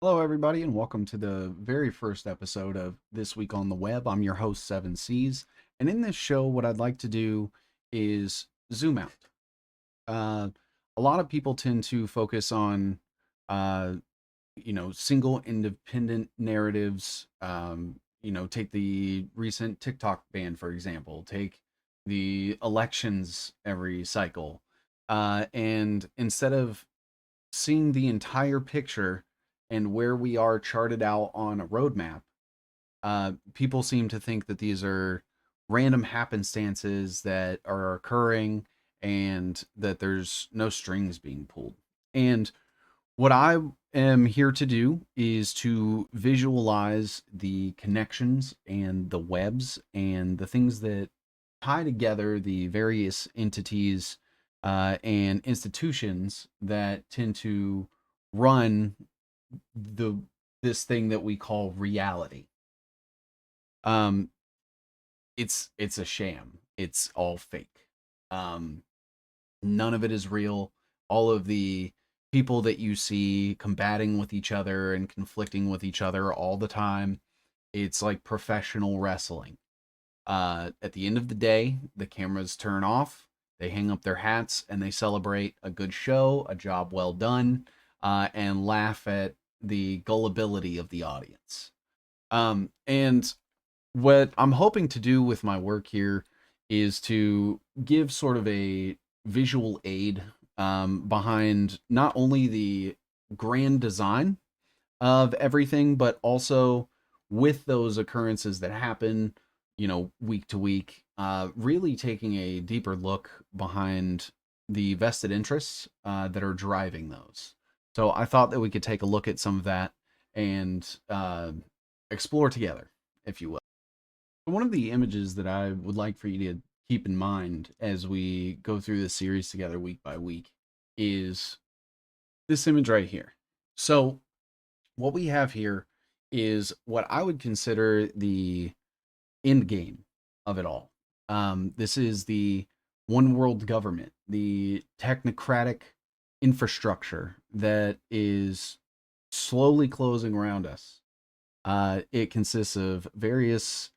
Hello, everybody, and welcome to the very first episode of This Week on the Web. I'm your host, Seven C's, and in this show, what I'd like to do is zoom out. Uh, a lot of people tend to focus on, uh, single independent narratives. Take the recent TikTok ban, for example. Take the elections every cycle, and instead of seeing the entire picture and where we are charted out on a roadmap, people seem to think that these are random happenstances that are occurring and that there's no strings being pulled. And what I am here to do is to visualize the connections and the webs and the things that tie together the various entities and institutions that tend to run the this thing that we call reality. Um, it's a sham. It's all fake. Um, None of it is real. All of the people that you see combating with each other and conflicting with each other all the time, it's like professional wrestling. At the end of the day, the cameras turn off, they hang up their hats, and they celebrate a good show, a job well done, and laugh at the gullibility of the audience. And what I'm hoping to do with my work here is to give sort of a visual aid behind not only the grand design of everything, but also with those occurrences that happen, week to week, really taking a deeper look behind the vested interests that are driving those. So I thought that we could take a look at some of that and explore together, if you will. One of the images that I would like for you to keep in mind as we go through this series together week by week is this image right here. So, what we have here is what I would consider the end game of it all. This is the one world government, the technocratic infrastructure that is slowly closing around us. It consists of various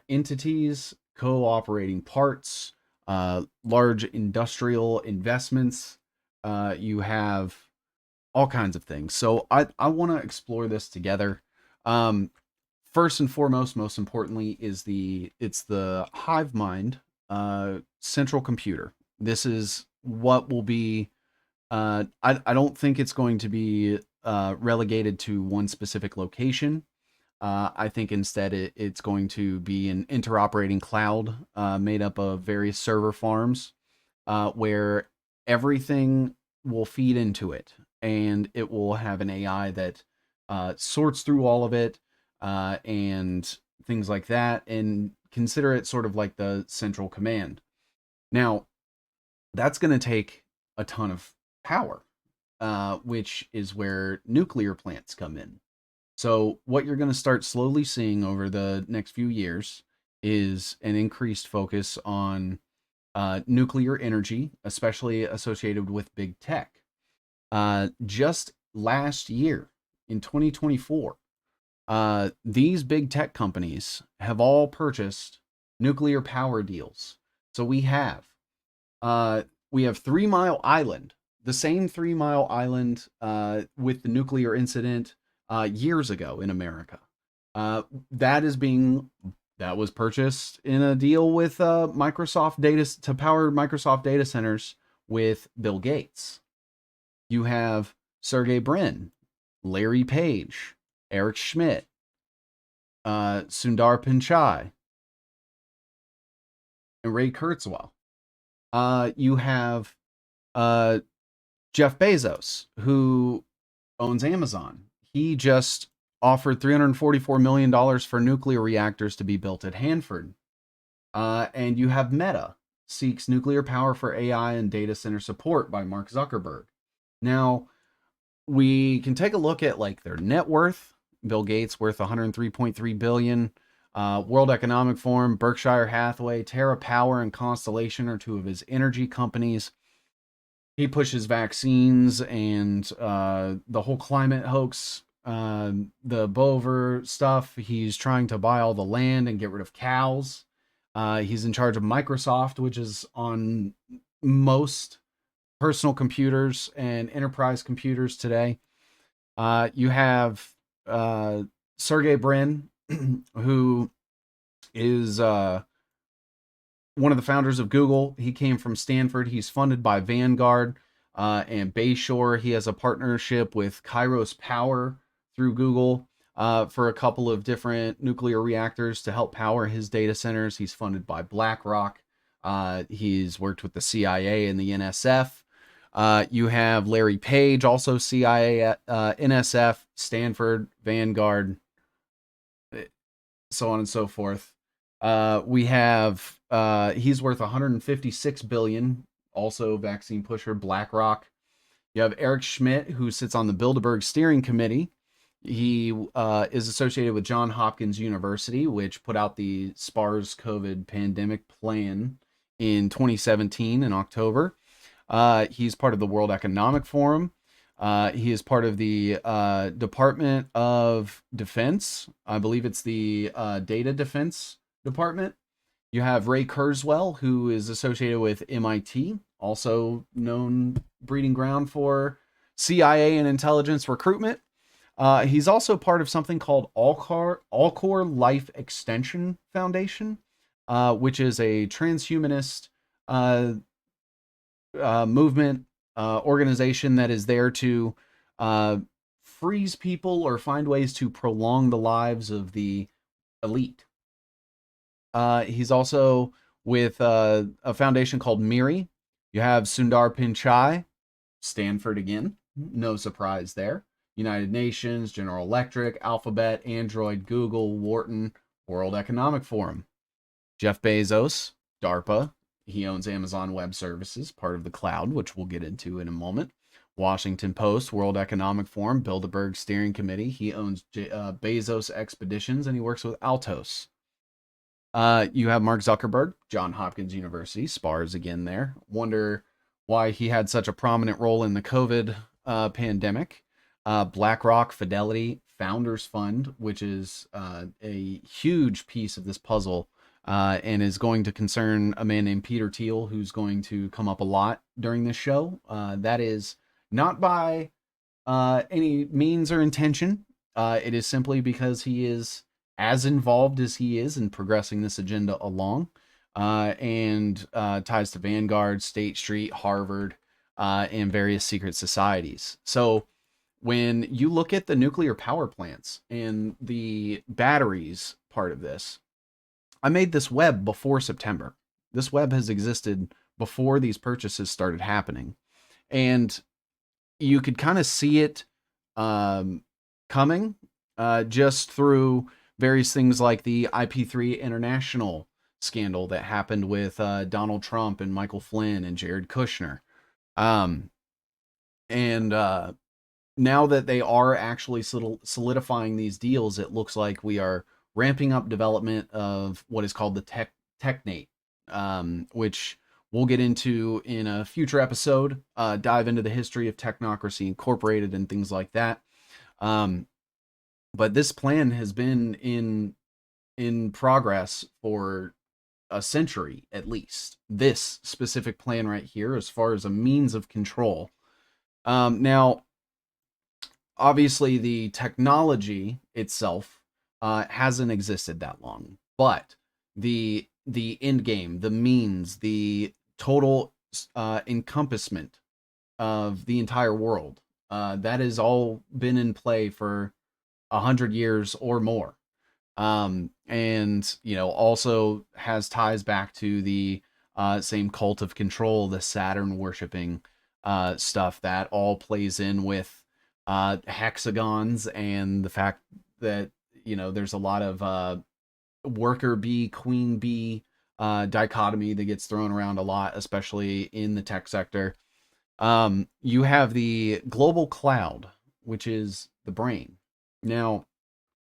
entities, cooperating parts, large industrial investments. You have all kinds of things. So I want to explore this together. Um, First and foremost, most importantly, is it's the hive mind central computer. This is what will be. I don't think it's going to be relegated to one specific location. I think instead it's going to be an interoperating cloud made up of various server farms where everything will feed into it and it will have an AI that sorts through all of it and things like that and consider it sort of like the central command. Now, that's going to take a ton of power, which is where nuclear plants come in. So, what you're going to start slowly seeing over the next few years is an increased focus on nuclear energy, especially associated with big tech. Just last year, in 2024, these big tech companies have all purchased nuclear power deals. So uh, we have 3 Mile Island, the same 3 Mile Island with the nuclear incident years ago in America. Uh, that is being that was purchased in a deal with Microsoft data to power Microsoft data centers with Bill Gates. You have Sergey Brin, Larry Page, Eric Schmidt, Sundar Pichai, and Ray Kurzweil. You have uh, Jeff Bezos, who owns Amazon. He just offered $344 million for nuclear reactors to be built at Hanford. And you have Meta, seeks nuclear power for AI and data center support by Mark Zuckerberg. Now, we can take a look at like their net worth. Bill Gates worth 103.3 billion. World Economic Forum, Berkshire Hathaway, Terra Power, and Constellation are two of his energy companies. He pushes vaccines and the whole climate hoax the Bover stuff. He's trying to buy all the land and get rid of cows. He's in charge of Microsoft, which is on most personal computers and enterprise computers today. You have Sergey Brin, who is one of the founders of Google. He came from Stanford. He's funded by Vanguard and Bayshore. He has a partnership with Kairos Power through Google for a couple of different nuclear reactors to help power his data centers. He's funded by BlackRock. He's worked with the CIA and the NSF. You have Larry Page, also CIA, NSF, Stanford, Vanguard, so on and so forth. We have he's worth 156 billion, also vaccine pusher, BlackRock. You have Eric Schmidt, who sits on the Bilderberg Steering Committee. He is associated with Johns Hopkins University, which put out the SPARS COVID pandemic plan in 2017 in October. He's part of the World Economic Forum. He is part of the Department of Defense. I believe it's the Data Defense Department. You have Ray Kurzweil, who is associated with MIT, also known breeding ground for CIA and intelligence recruitment. He's also part of something called Alcor Life Extension Foundation, which is a transhumanist movement organization that is there to freeze people or find ways to prolong the lives of the elite. He's also with a foundation called MIRI. You have Sundar Pichai, Stanford again, no surprise there. United Nations, General Electric, Alphabet, Android, Google, Wharton, World Economic Forum. Jeff Bezos, DARPA. He owns Amazon Web Services, part of the cloud, which we'll get into in a moment. Washington Post, World Economic Forum, Bilderberg Steering Committee. He owns Bezos Expeditions, and he works with Altos. You have Mark Zuckerberg, Johns Hopkins University, SPARS again there. Wonder why he had such a prominent role in the COVID pandemic. BlackRock, Fidelity, Founders Fund, which is a huge piece of this puzzle and is going to concern a man named Peter Thiel, who's going to come up a lot during this show. That is not by any means or intention. It is simply because he is as involved as he is in progressing this agenda along, and ties to Vanguard, State Street, Harvard, and various secret societies. So when you look at the nuclear power plants and the batteries part of this, I made this web before September. This web has existed before these purchases started happening. And you could kind of see it coming just through various things like the IP3 International scandal that happened with Donald Trump and Michael Flynn and Jared Kushner. And now that they are actually solidifying these deals, it looks like we are ramping up development of what is called the Technate, which we'll get into in a future episode, dive into the history of Technocracy Incorporated and things like that. But this plan has been in progress for a century at least. This specific plan right here, as far as a means of control. Now, obviously, the technology itself hasn't existed that long, but the end game, the means, the total encompassment of the entire world, that has all been in play for 100 years or more. And, also has ties back to the same cult of control, the Saturn worshiping stuff that all plays in with hexagons and the fact that, there's a lot of worker bee, queen bee dichotomy that gets thrown around a lot, especially in the tech sector. You have the global cloud, which is the brain. Now,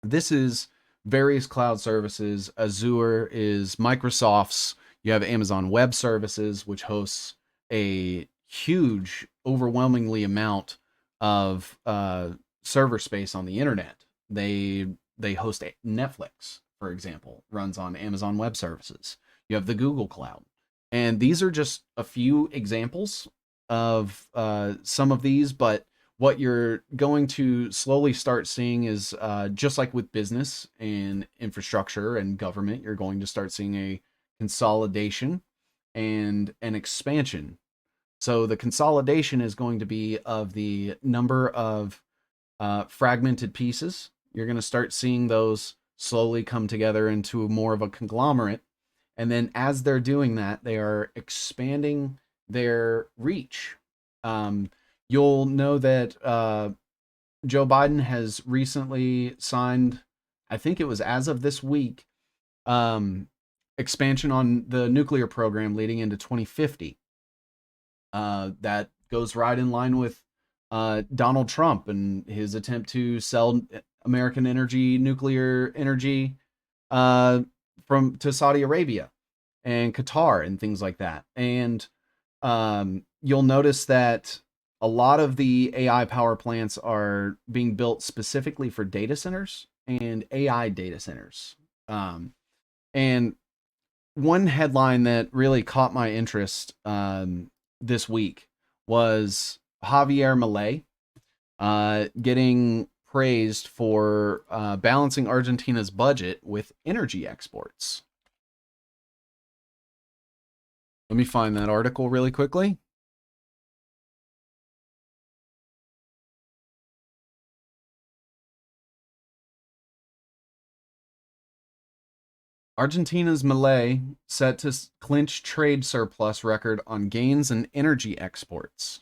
this is various cloud services. Azure is Microsoft's. You have Amazon Web Services, which hosts a huge, overwhelmingly amount of server space on the internet. They host Netflix, for example, runs on Amazon Web Services. You have the Google Cloud, and these are just a few examples of some of these. But what you're going to slowly start seeing is just like with business and infrastructure and government, you're going to start seeing a consolidation and an expansion. So the consolidation is going to be of the number of fragmented pieces. You're going to start seeing those slowly come together into more of a conglomerate. And then as they're doing that, they are expanding their reach. You'll know that Joe Biden has recently signed, I think it was as of this week, expansion on the nuclear program leading into 2050. That goes right in line with Donald Trump and his attempt to sell American nuclear energy, from to Saudi Arabia and Qatar and things like that. And you'll notice that a lot of the AI power plants are being built specifically for data centers and AI data centers. And one headline that really caught my interest this week was Javier Milei getting praised for balancing Argentina's budget with energy exports. Let me find that article really quickly. Argentina's Milei set to clinch trade surplus record on gains in energy exports.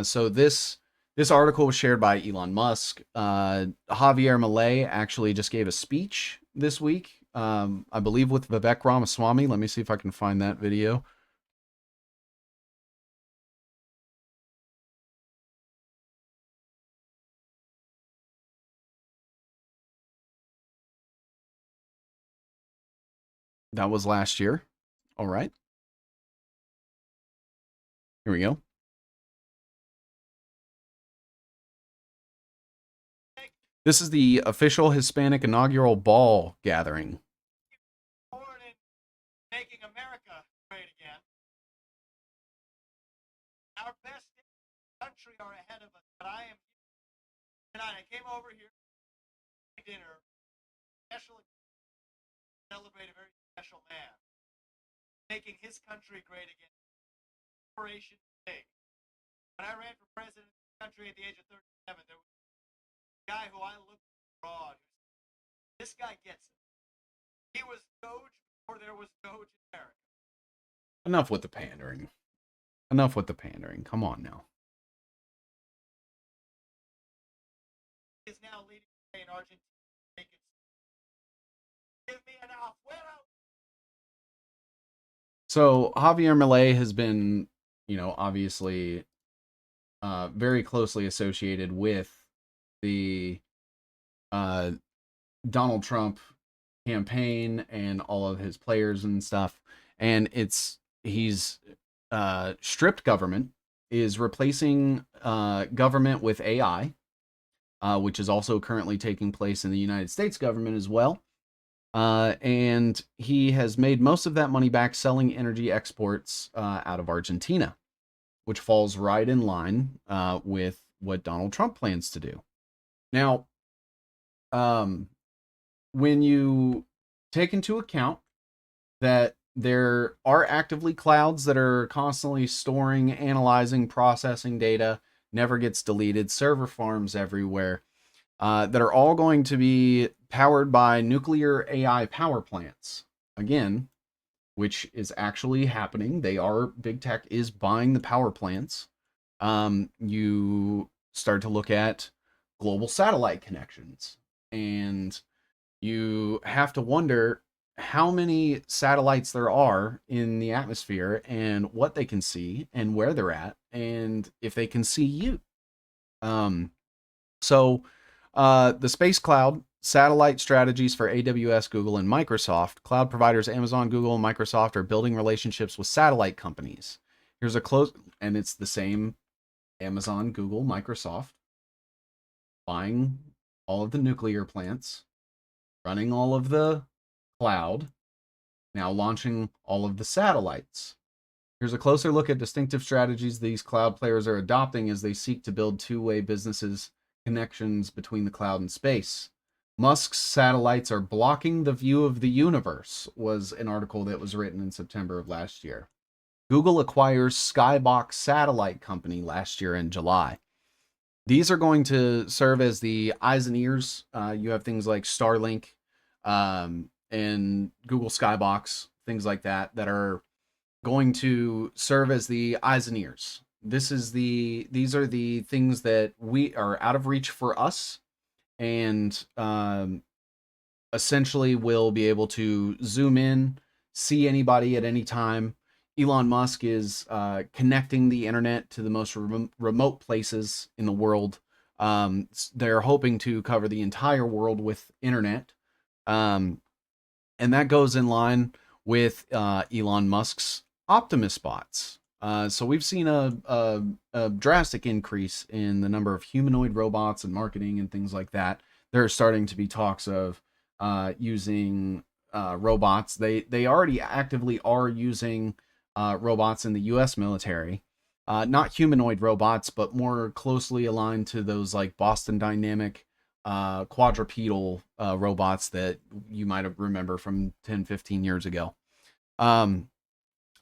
So this article was shared by Elon Musk. Javier Milei actually just gave a speech this week, I believe with Vivek Ramaswamy. Let me see if I can find that video. That was last year. All right. Here we go. This is the official Hispanic inaugural ball gathering. Making America great again. Our best country are ahead of us, but I am tonight. I came over here for dinner, special celebrate a very special man, making his country great again. Operation big. When I ran for president of the country at the age of 37, there was a guy who I looked broad. This guy gets it. He was Doge before there was Doge in America. Enough with the pandering. Enough with the pandering. Come on now. He is now leading in Argentina. Give me an afuera. So Javier Milei has been, obviously very closely associated with the Donald Trump campaign and all of his players and stuff. And he's stripped government, is replacing government with AI, which is also currently taking place in the United States government as well. And he has made most of that money back selling energy exports out of Argentina, which falls right in line with what Donald Trump plans to do. Now, when you take into account that there are actively clouds that are constantly storing, analyzing, processing data, never gets deleted, server farms everywhere, that are all going to be powered by nuclear AI power plants. Again, which is actually happening. Big tech is buying the power plants. You start to look at global satellite connections, and you have to wonder how many satellites there are in the atmosphere and what they can see and where they're at and if they can see you. So the space cloud satellite strategies for AWS, Google, and Microsoft. Cloud providers Amazon, Google, and Microsoft are building relationships with satellite companies. Here's a close, and it's the same Amazon, Google, Microsoft. buying all of the nuclear plants, running all of the cloud, now launching all of the satellites. Here's a closer look at distinctive strategies these cloud players are adopting as they seek to build two-way businesses connections between the cloud and space. Musk's satellites are blocking the view of the universe, was an article that was written in September of last year. Google acquires Skybox satellite company last year in July. These are going to serve as the eyes and ears. You have things like Starlink and Google Skybox, things like that, that are going to serve as the eyes and ears. These are the things that we are out of reach for us, and essentially will be able to zoom in, see anybody at any time. Elon Musk is connecting the internet to the most remote places in the world. They're hoping to cover the entire world with internet. Um, and that goes in line with Elon Musk's Optimus bots. So we've seen a drastic increase in the number of humanoid robots and marketing and things like that. There are starting to be talks of using robots. They already actively are using robots in the U.S. military. Not humanoid robots, but more closely aligned to those like Boston Dynamic quadrupedal robots that you might have remember from 10, 15 years ago. Um,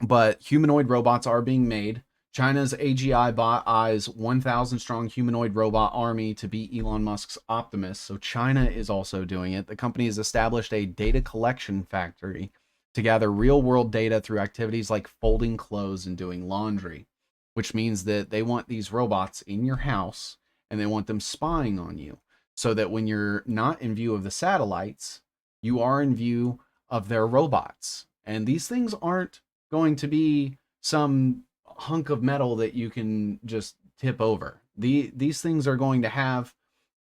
but humanoid robots are being made. China's AGI bought eyes 1,000 strong humanoid robot army to beat Elon Musk's Optimus. So China is also doing it. The company has established a data collection factory to gather real world data through activities like folding clothes and doing laundry, which means that they want these robots in your house and they want them spying on you so that when you're not in view of the satellites, you are in view of their robots. And these things aren't going to be some hunk of metal that you can just tip over. These things are going to have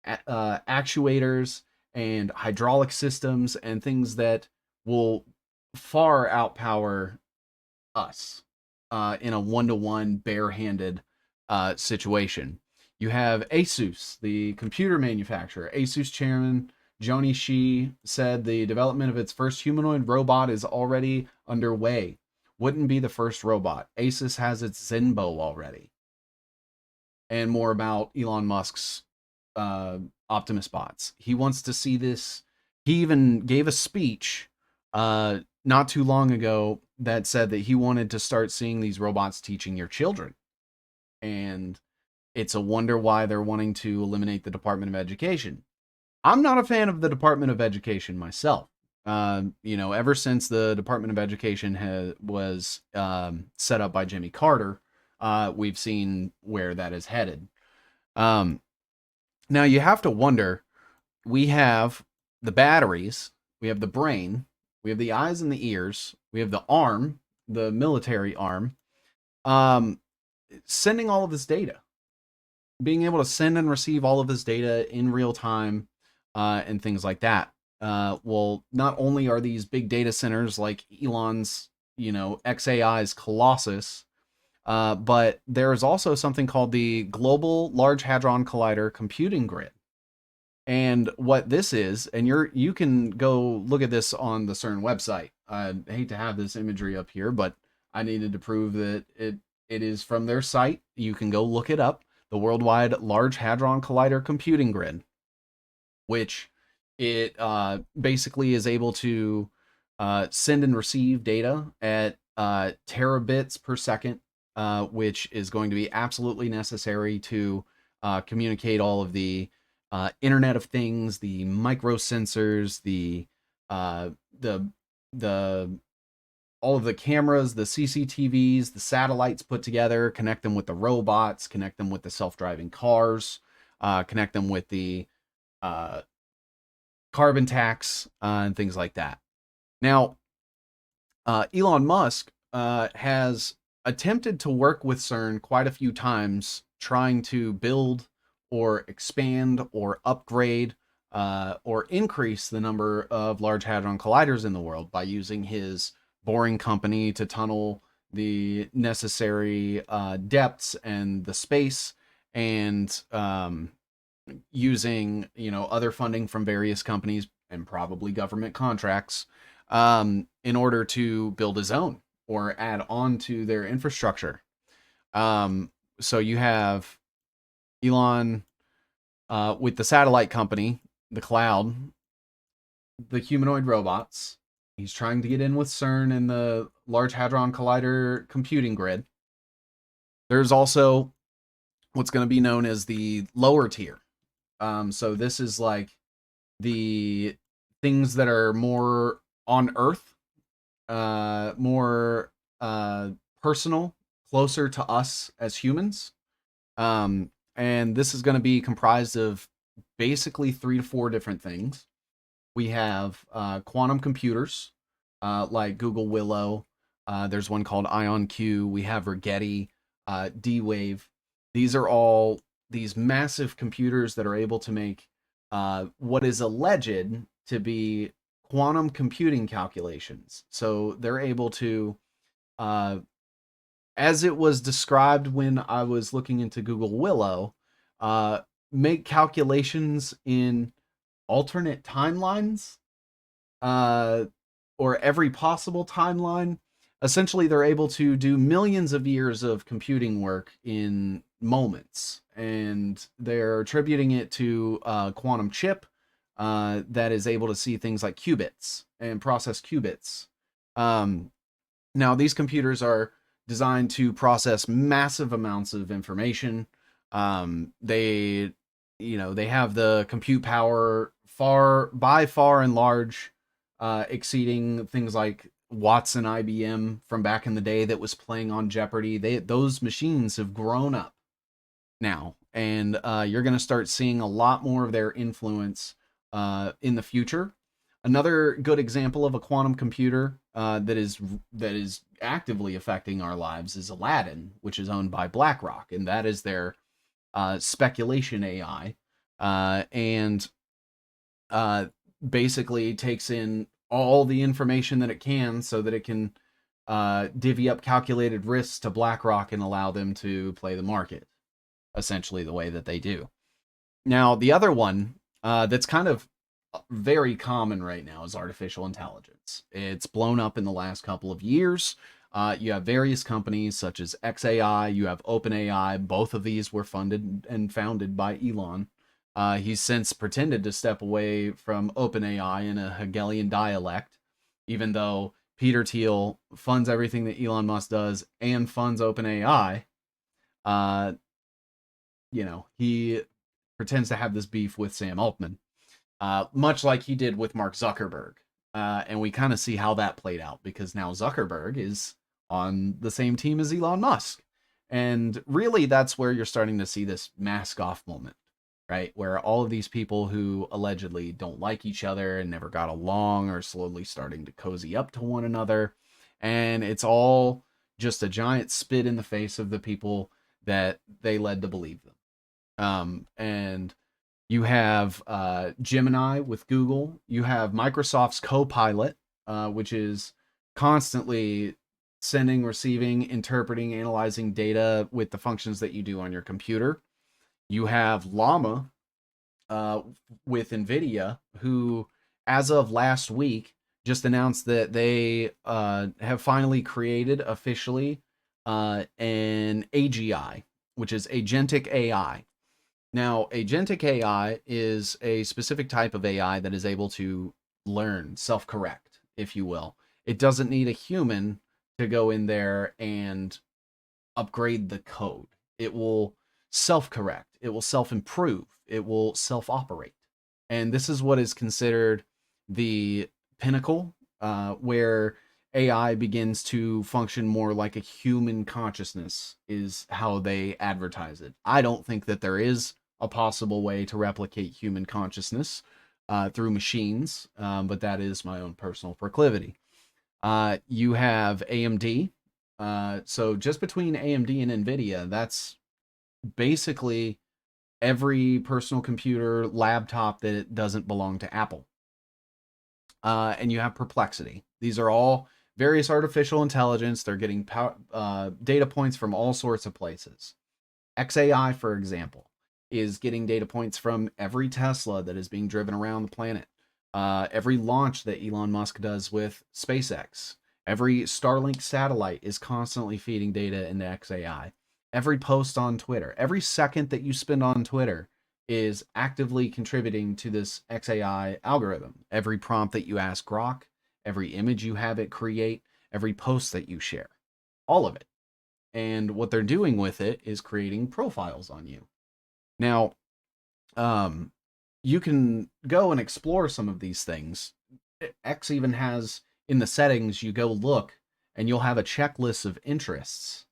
actuators and hydraulic systems and things that will far outpower us in a one-to-one barehanded situation. You have Asus, the computer manufacturer. Asus chairman Joni Shi said the development of its first humanoid robot is already underway. Wouldn't be the first robot. Asus has its Zenbo already. And more about Elon Musk's Optimus bots. He wants to see this. He even gave a speech not too long ago that said that he wanted to start seeing these robots teaching your children. And it's a wonder why they're wanting to eliminate the Department of Education. I'm not a fan of the Department of Education myself. Ever since the Department of Education was set up by Jimmy Carter, we've seen where that is headed. Um, Now you have to wonder, we have the batteries, we have the brain, we have the eyes and the ears, we have the arm, the military arm, um, sending all of this data, being able to send and receive all of this data in real time, and things like that. Well, not only are these big data centers like Elon's, XAI's Colossus, but there is also something called the Global Large Hadron Collider Computing Grid. And what this is, and you can go look at this on the CERN website. I hate to have this imagery up here, but I needed to prove that it is from their site. You can go look it up. The Worldwide Large Hadron Collider Computing Grid, which it basically is able to send and receive data at terabits per second, which is going to be absolutely necessary to communicate all of the Internet of Things, the microsensors, uh, the the all of the cameras, the CCTVs, the satellites put together, connect them with the robots, connect them with the self-driving cars, connect them with the uh, carbon tax, and things like that. Now, Elon Musk has attempted to work with CERN quite a few times, trying to build or expand or upgrade or increase the number of Large Hadron Colliders in the world by using his boring company to tunnel the necessary depths and the space and using, other funding from various companies and probably government contracts, in order to build his own or add on to their infrastructure. So you have Elon, with the satellite company, the cloud, the humanoid robots. He's trying to get in with CERN and the Large Hadron Collider computing grid. There's also what's going to be known as the lower tier. So this is like the things that are more on Earth, more personal, closer to us as humans. And this is going to be comprised of basically 3 to 4 different things. We have quantum computers, like Google Willow. There's one called IonQ. We have Rigetti, D-Wave. These are all these massive computers that are able to make what is alleged to be quantum computing calculations. So they're able to, uh, as it was described when I was looking into Google Willow, uh, make calculations in alternate timelines, uh, or every possible timeline. Essentially, they're able to do millions of years of computing work in moments, and they're attributing it to a quantum chip that is able to see things like qubits and process qubits. Um, Now, these computers are designed to process massive amounts of information. They, they have the compute power by far and large, exceeding things like Watson IBM from back in the day that was playing on Jeopardy. Those machines have grown up now, and you're going to start seeing a lot more of their influence in the future. Another good example of a quantum computer that is actively affecting our lives is Aladdin, which is owned by BlackRock, and that is their speculation AI, and uh, basically takes in all the information that it can so that it can divvy up calculated risks to BlackRock and allow them to play the market, essentially the way that they do. Now, the other one that's kind of very common right now is artificial intelligence. It's blown up in the last couple of years. You have various companies such as XAI, you have OpenAI. Both of these were funded and founded by Elon. He's since pretended to step away from OpenAI in a Hegelian dialect, even though Peter Thiel funds everything that Elon Musk does and funds OpenAI. Uh, he pretends to have this beef with Sam Altman, much like he did with Mark Zuckerberg. And we kind of see how that played out because now Zuckerberg is on the same team as Elon Musk. And really, that's where you're starting to see this mask off moment, right? Where all of these people who allegedly don't like each other and never got along are slowly starting to cozy up to one another. And it's all just a giant spit in the face of the people that they led to believe them. And you have Gemini with Google. You have Microsoft's Copilot, which is constantly sending, receiving, interpreting, analyzing data with the functions that you do on your computer. You have Llama uh, with NVIDIA, who, as of last week, just announced that they have finally created officially an AGI, which is Agentic AI. Now, agentic AI is a specific type of AI that is able to learn, self correct, if you will. It doesn't need a human to go in there and upgrade the code. It will self correct, it will self improve, it will self operate. And this is what is considered the pinnacle, where AI begins to function more like a human consciousness, is how they advertise it. I don't think that there is a possible way to replicate human consciousness through machines, but that is my own personal proclivity. You have AMD. So just between AMD and NVIDIA, that's basically every personal computer, laptop that doesn't belong to Apple. And you have Perplexity. These are all various artificial intelligence. They're getting data points from all sorts of places. XAI, for example, is getting data points from every Tesla that is being driven around the planet, every launch that Elon Musk does with SpaceX. Every Starlink satellite is constantly feeding data into XAI. Every post on Twitter, every second that you spend on Twitter is actively contributing to this XAI algorithm. Every prompt that you ask Grok, every image you have it create, every post that you share, all of it. And what they're doing with it is creating profiles on you. Now, um, you can go and explore some of these things. X even has in the settings, you go look and you'll have a checklist of interests.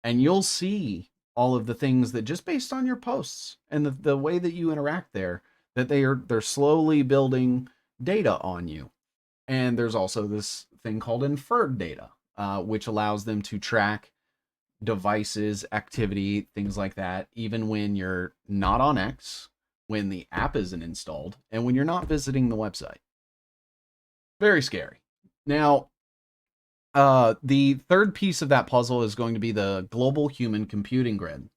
And you'll see all of the things that just based on your posts and the way that you interact there, that they're slowly building data on you. And there's also this thing called inferred data, which allows them to track devices, activity, things like that, even when you're not on X, when the app isn't installed, and when you're not visiting the website. Very scary. Now, the third piece of that puzzle is going to be the global human computing grid.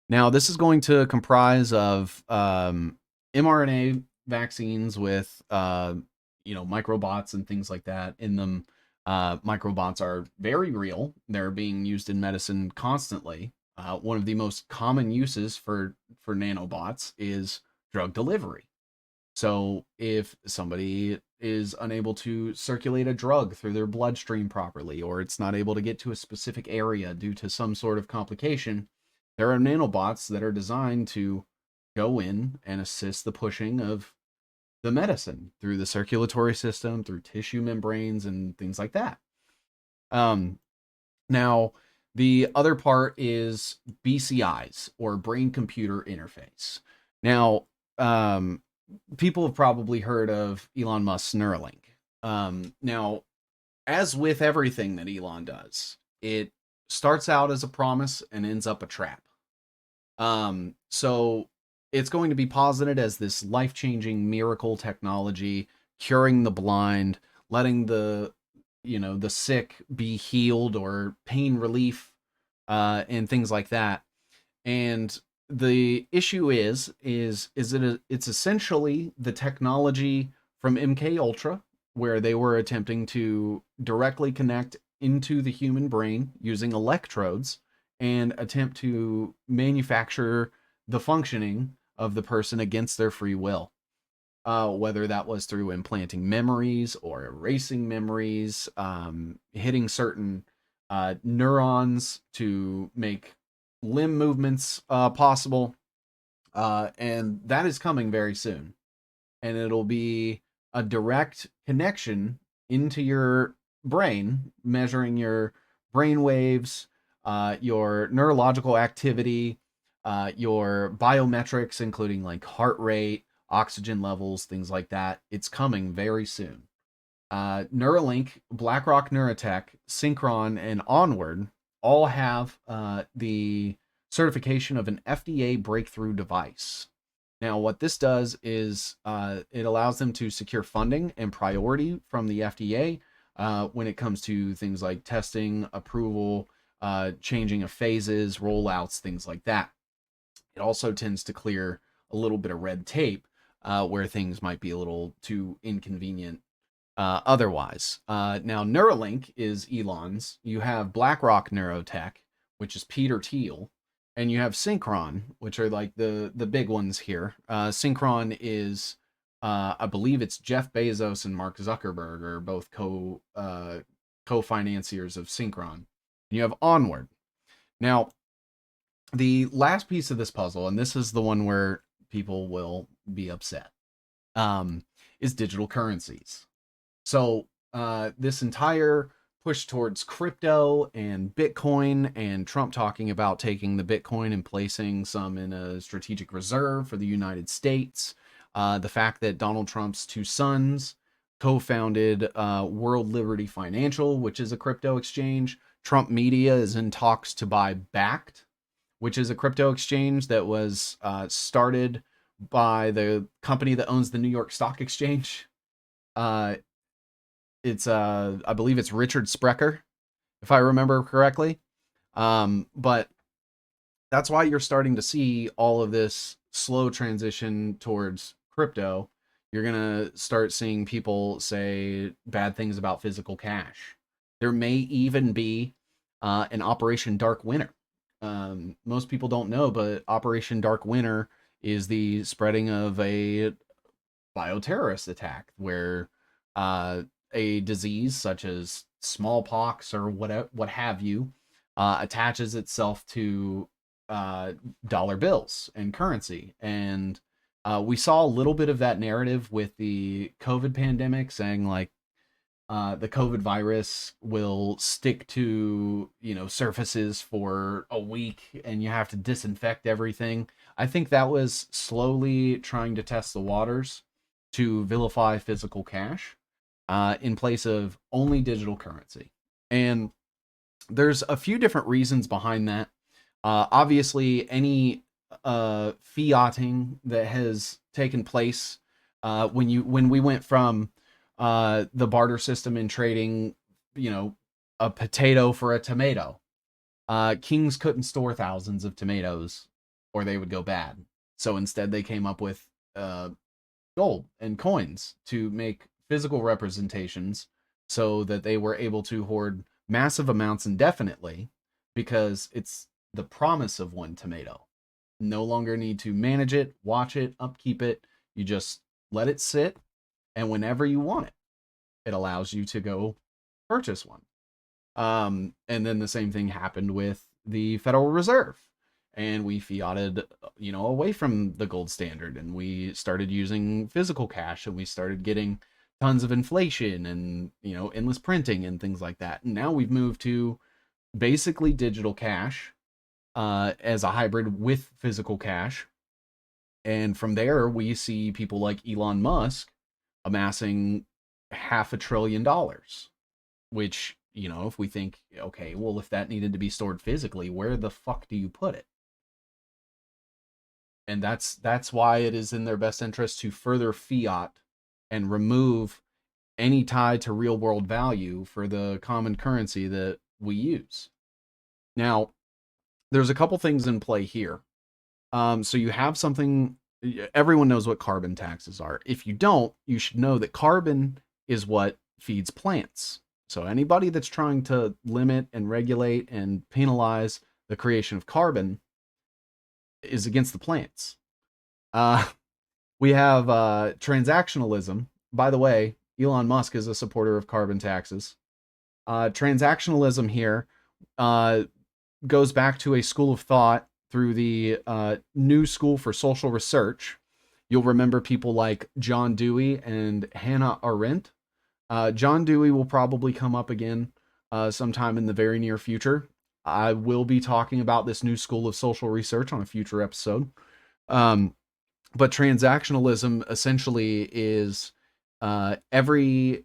Now, this is going to comprise of mRNA vaccines with microbots and things like that in them. Microbots are very real. They're being used in medicine constantly. One of the most common uses for nanobots is drug delivery. So if somebody is unable to circulate a drug through their bloodstream properly, or it's not able to get to a specific area due to some sort of complication, there are nanobots that are designed to go in and assist the pushing of the medicine through the circulatory system, through tissue membranes, and things like that. Um, Now, the other part is BCIs, or brain computer interface. Now, people have probably heard of Elon Musk's Neuralink. Now, as with everything that Elon does, it starts out as a promise and ends up a trap. So it's going to be posited as this life-changing miracle technology, curing the blind, letting the sick be healed, or pain relief, and things like that. And the issue it's essentially the technology from MK Ultra, where they were attempting to directly connect into the human brain using electrodes and attempt to manufacture the functioning of the person against their free will. Whether that was through implanting memories or erasing memories, hitting certain neurons to make limb movements possible. And that is coming very soon. And it'll be a direct connection into your brain, measuring your brain waves, your neurological activity, your biometrics, including like heart rate, oxygen levels, things like that. It's coming very soon. Neuralink, BlackRock Neurotech, Synchron, and Onward all have the certification of an FDA breakthrough device. Now, what this does is it allows them to secure funding and priority from the FDA when it comes to things like testing, approval, changing of phases, rollouts, things like that. It also tends to clear a little bit of red tape where things might be a little too inconvenient otherwise. Now, Neuralink is Elon's. You have BlackRock Neurotech, which is Peter Thiel, and you have Synchron, which are like the big ones here. Synchron is, I believe it's Jeff Bezos and Mark Zuckerberg are both co-financiers of Synchron. And you have Onward. Now, the last piece of this puzzle, and this is the one where people will be upset, is digital currencies. So this entire push towards crypto and Bitcoin, and Trump talking about taking the Bitcoin and placing some in a strategic reserve for the United States. The fact that Donald Trump's two sons co-founded World Liberty Financial, which is a crypto exchange. Trump Media is in talks to buy Backed, which is a crypto exchange that was started by the company that owns the New York Stock Exchange. It's I believe it's Richard Sprecher, if I remember correctly. But That's why you're starting to see all of this slow transition towards crypto. You're going to start seeing people say bad things about physical cash. There may even be an Operation Dark Winter. Most people don't know, but Operation Dark Winter is the spreading of a bioterrorist attack where uh, a disease such as smallpox or what have you attaches itself to uh, dollar bills and currency. And we saw a little bit of that narrative with the COVID pandemic, saying like the COVID virus will stick to surfaces for a week, and you have to disinfect everything. I think that was slowly trying to test the waters to vilify physical cash in place of only digital currency. And there's a few different reasons behind that. Obviously, any fiating that has taken place when we went from the barter system in trading, a potato for a tomato. Kings couldn't store thousands of tomatoes, or they would go bad. So instead, they came up with uh, gold and coins to make physical representations so that they were able to hoard massive amounts indefinitely because it's the promise of one tomato. No longer need to manage it, watch it, upkeep it. You just let it sit, and whenever you want it, it allows you to go purchase one. And then the same thing happened with the Federal Reserve. And we fiated, away from the gold standard, and we started using physical cash, and we started getting tons of inflation and, endless printing and things like that. And now we've moved to basically digital cash as a hybrid with physical cash. And from there, we see people like Elon Musk amassing $500 billion, which, if we think, okay, well, if that needed to be stored physically, where the fuck do you put it? And that's why it is in their best interest to further fiat and remove any tie to real world value for the common currency that we use. Now, there's a couple things in play here. So you have something, everyone knows what carbon taxes are. If you don't, you should know that carbon is what feeds plants. So anybody that's trying to limit and regulate and penalize the creation of carbon is against the plants. Uh, we have transactionalism. By the way, Elon Musk is a supporter of carbon taxes. Transactionalism here uh, goes back to a school of thought through the New School for Social Research. You'll remember people like John Dewey and Hannah Arendt. John Dewey will probably come up again sometime in the very near future. I will be talking about this new school of social research on a future episode. Um, but transactionalism essentially is every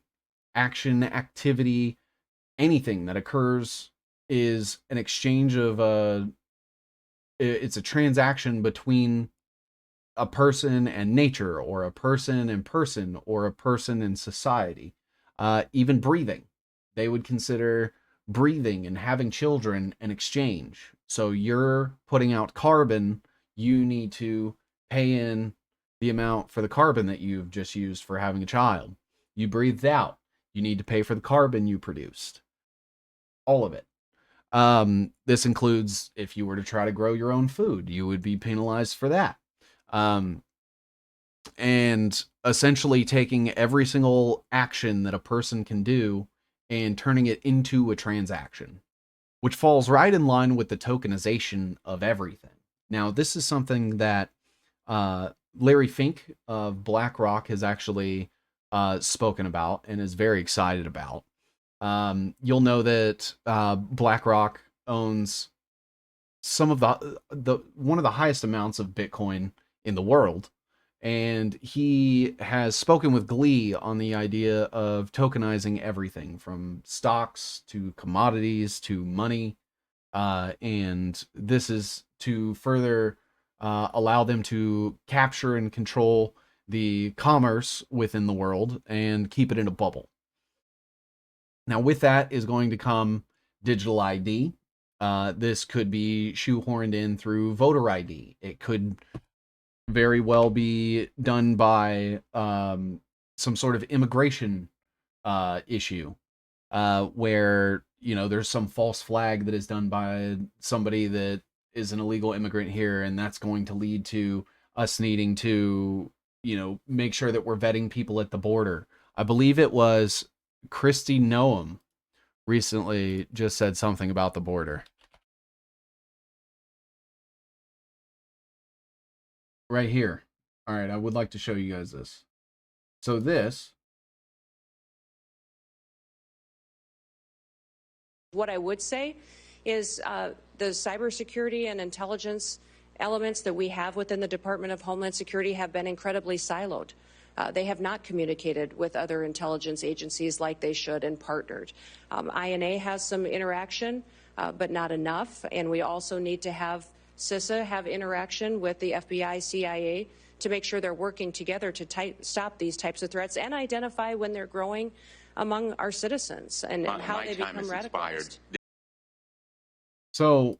action, activity, anything that occurs is an exchange of it's a transaction between a person and nature, or a person, or a person and society. Even breathing, they would consider breathing and having children an exchange. So you're putting out carbon, you need to pay in the amount for the carbon that you've just used for having a child. You breathed out, you need to pay for the carbon you produced. All of it. This includes if you were to try to grow your own food, you would be penalized for that. Um, and essentially taking every single action that a person can do and turning it into a transaction, which falls right in line with the tokenization of everything. Now, this is something that Larry Fink of BlackRock has actually spoken about and is very excited about. You'll know that BlackRock owns some of the one of the highest amounts of Bitcoin in the world, and he has spoken with glee on the idea of tokenizing everything from stocks to commodities to money, and this is to further allow them to capture and control the commerce within the world and keep it in a bubble. Now, with that is going to come digital ID. This could be shoehorned in through voter ID. It could very well be done by some sort of immigration issue, where there's some false flag that is done by somebody that is an illegal immigrant here, and that's going to lead to us needing to make sure that we're vetting people at the border. I believe it was Christy Noam recently just said something about the border. Right here. All right, I would like to show you guys this. So this. What I would say is the cybersecurity and intelligence elements that we have within the Department of Homeland Security have been incredibly siloed. They have not communicated with other intelligence agencies like they should and partnered. INA has some interaction, but not enough. And we also need to have CISA have interaction with the FBI, CIA to make sure they're working together to stop these types of threats and identify when they're growing among our citizens and how they become radicalized. So,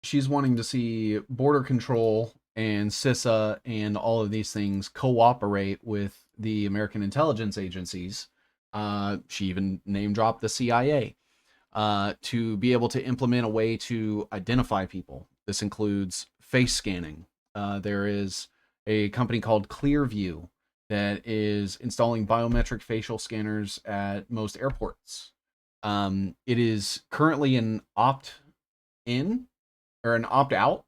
she's wanting to see border control and CISA and all of these things cooperate with the American intelligence agencies. She even name dropped the CIA to be able to implement a way to identify people. This includes face scanning. There is a company called Clearview that is installing biometric facial scanners at most airports. It is currently an opt-in or an opt-out.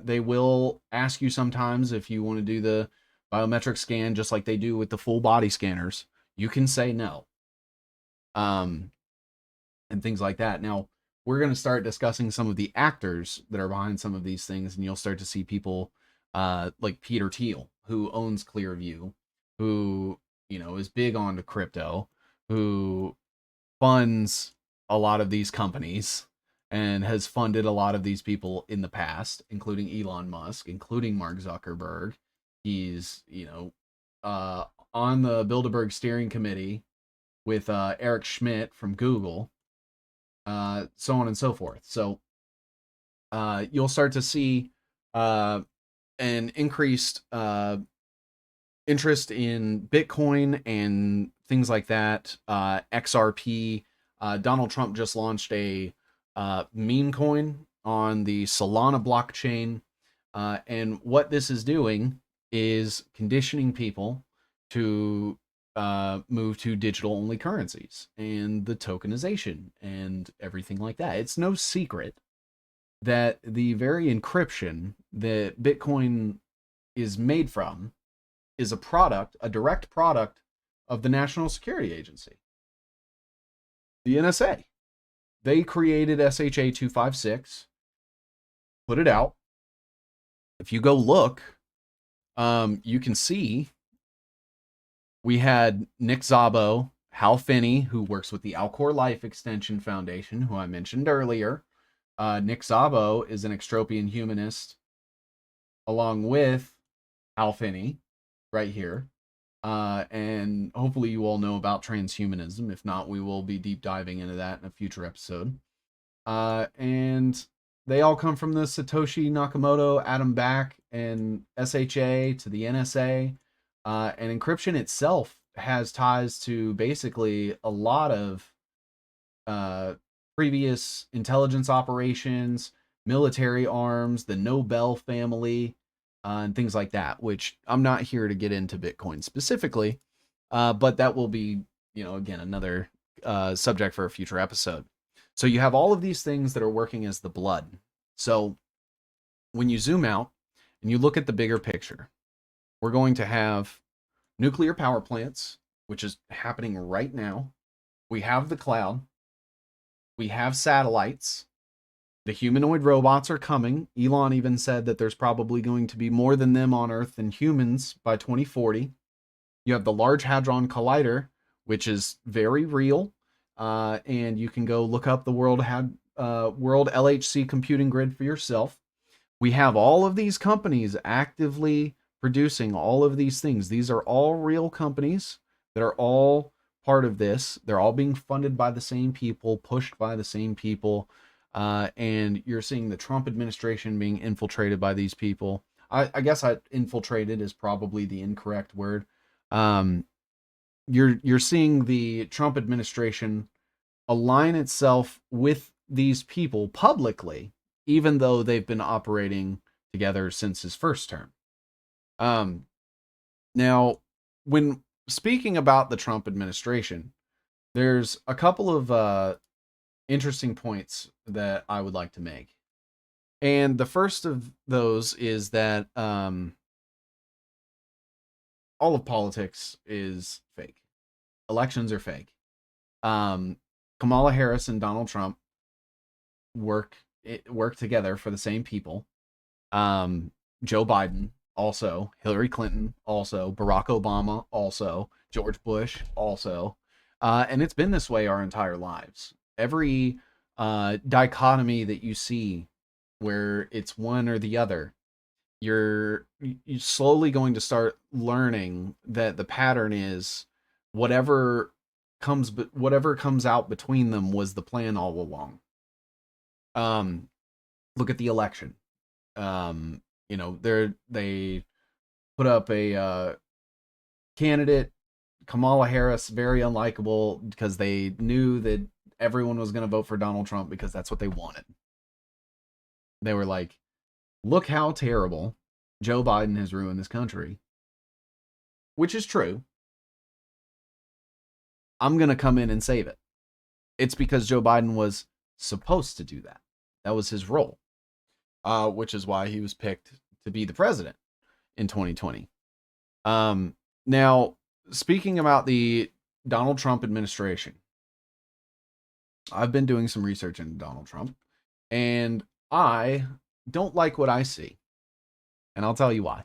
They will ask you sometimes if you want to do the biometric scan just like they do with the full body scanners. You can say no. And things like that. Now, we're going to start discussing some of the actors that are behind some of these things, and you'll start to see people like Peter Thiel, who owns Clearview, who, is big on crypto, who funds a lot of these companies and has funded a lot of these people in the past, including Elon Musk, including Mark Zuckerberg. He's, on the Bilderberg steering committee with Eric Schmidt from Google, so on and so forth. So you'll start to see an increased interest in Bitcoin and things like that. XRP. Donald Trump just launched a meme coin on the Solana blockchain. And what this is doing is conditioning people to move to digital only currencies and the tokenization and everything like that. It's no secret that the very encryption that Bitcoin is made from is a direct product of the National Security Agency, the NSA. They created SHA 256, put it out. If you go look, you can see we had Nick Szabo, Hal Finney, who works with the Alcor Life Extension Foundation, who I mentioned earlier. Nick Szabo is an extropian humanist, along with Hal Finney, right here. And hopefully you all know about transhumanism. If not, we will be deep diving into that in a future episode. And they all come from the Satoshi Nakamoto, Adam Back, and SHA to the NSA. And encryption itself has ties to basically a lot of previous intelligence operations, military arms, the Nobel family, and things like that, which I'm not here to get into Bitcoin specifically, but that will be, again, another subject for a future episode. So you have all of these things that are working as the blood. So when you zoom out and you look at the bigger picture, we're going to have nuclear power plants, which is happening right now. We have the cloud. We have satellites. The humanoid robots are coming. Elon even said that there's probably going to be more than them on Earth than humans by 2040. You have the Large Hadron Collider, which is very real. And you can go look up the World LHC computing grid for yourself. We have all of these companies actively producing all of these things. These are all real companies that are all part of this. They're all being funded by the same people, pushed by the same people. And you're seeing the Trump administration being infiltrated by these people. I guess infiltrated is probably the incorrect word. Um, you're seeing the Trump administration align itself with these people publicly, even though they've been operating together since his first term. Now, when speaking about the Trump administration, there's a couple of interesting points that I would like to make. And the first of those is that all of politics is fake. Elections are fake. Kamala Harris and Donald Trump work together for the same people. Joe Biden also, Hillary Clinton also, Barack Obama also, George Bush also, and it's been this way our entire lives. Every dichotomy that you see, where it's one or the other, you're slowly going to start learning that the pattern is whatever comes out between them was the plan all along. Look at the election. They put up a candidate, Kamala Harris, very unlikable because they knew that everyone was going to vote for Donald Trump because that's what they wanted. They were like, look how terrible Joe Biden has ruined this country, which is true. I'm going to come in and save it. It's because Joe Biden was supposed to do that. That was his role, which is why he was picked to be the president in 2020. Now, speaking about the Donald Trump administration, I've been doing some research into Donald Trump, and I don't like what I see. And I'll tell you why.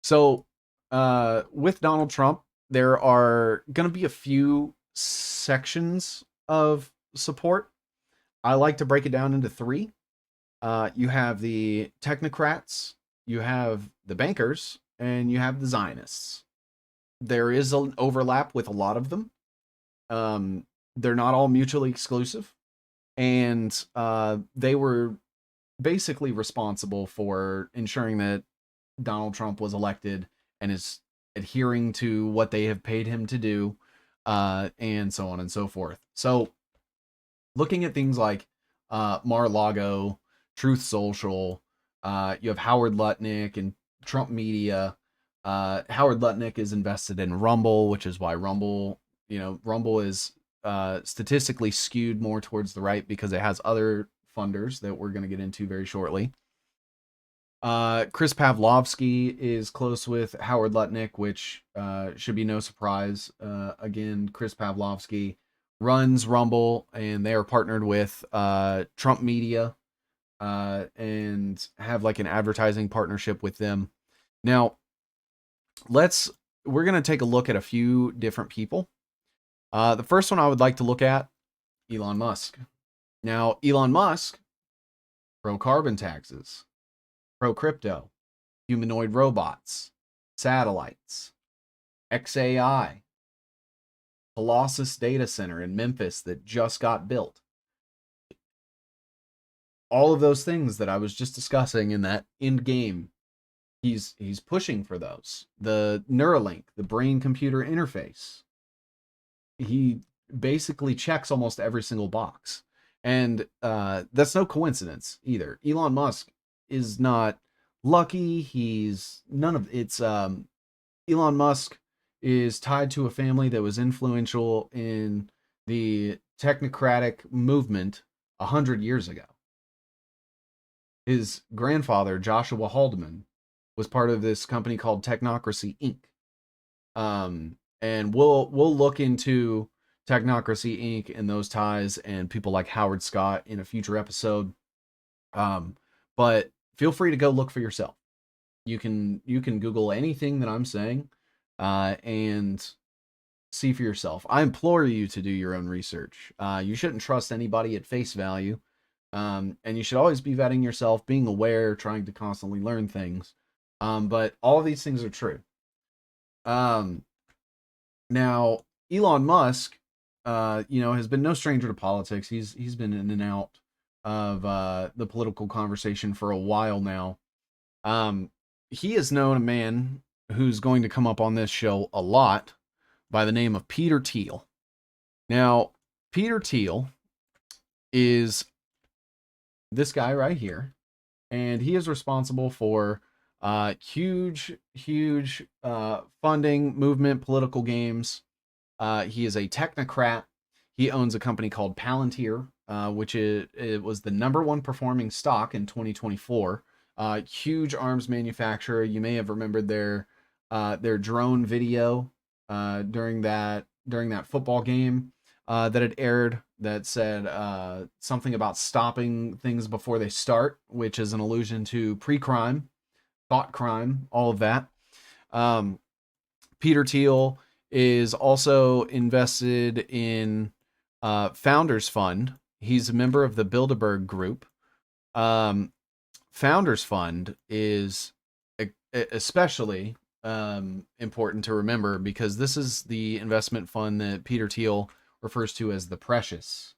So, with Donald Trump, there are going to be a few sections of support. I like to break it down into three. You have the technocrats, you have the bankers, and you have the Zionists. There is an overlap with a lot of them. They're not all mutually exclusive. And they were basically responsible for ensuring that Donald Trump was elected and is adhering to what they have paid him to do, and so on and so forth. So, looking at things like Mar-a-Lago, Truth Social, you have Howard Lutnick and Trump Media. Howard Lutnick is invested in Rumble, which is why Rumble is statistically skewed more towards the right because it has other funders that we're going to get into very shortly. Chris Pavlovsky is close with Howard Lutnick, which should be no surprise. Again, Chris Pavlovsky runs Rumble, and they are partnered with Trump Media and have like an advertising partnership with them. Now, we're going to take a look at a few different people. The first one I would like to look at, Elon Musk. Now, Elon Musk, pro carbon taxes, pro crypto, humanoid robots, satellites, XAI, Colossus data center in Memphis that just got built. All of those things that I was just discussing in that end game, he's pushing for those. The Neuralink, the brain computer interface. He basically checks almost every single box. And that's no coincidence either. Elon Musk is not lucky. He's none of it's Elon Musk is tied to a family that was influential in the technocratic movement 100 years ago. His grandfather, Joshua Haldeman, was part of this company called Technocracy Inc. And we'll look into Technocracy Inc. and those ties and people like Howard Scott in a future episode. But feel free to go look for yourself. You can Google anything that I'm saying and see for yourself. I implore you to do your own research. You shouldn't trust anybody at face value. And you should always be vetting yourself, being aware, trying to constantly learn things. But all of these things are true. Now, Elon Musk, has been no stranger to politics. He's been in and out of the political conversation for a while now. Um, he is known a man who's going to come up on this show a lot by the name of Peter Thiel. Now, Peter Thiel is this guy right here, and he is responsible for huge funding, movement, political games. He is a technocrat. He owns a company called Palantir, which it was the number one performing stock in 2024. Huge arms manufacturer. You may have remembered their drone video during that football game that had aired that said something about stopping things before they start, which is an allusion to pre-crime, thought crime, all of that. Um, Peter Thiel is also invested in Founders Fund. He's a member of the Bilderberg Group. Um, Founders Fund is especially important to remember because this is the investment fund that Peter Thiel refers to as the Precious.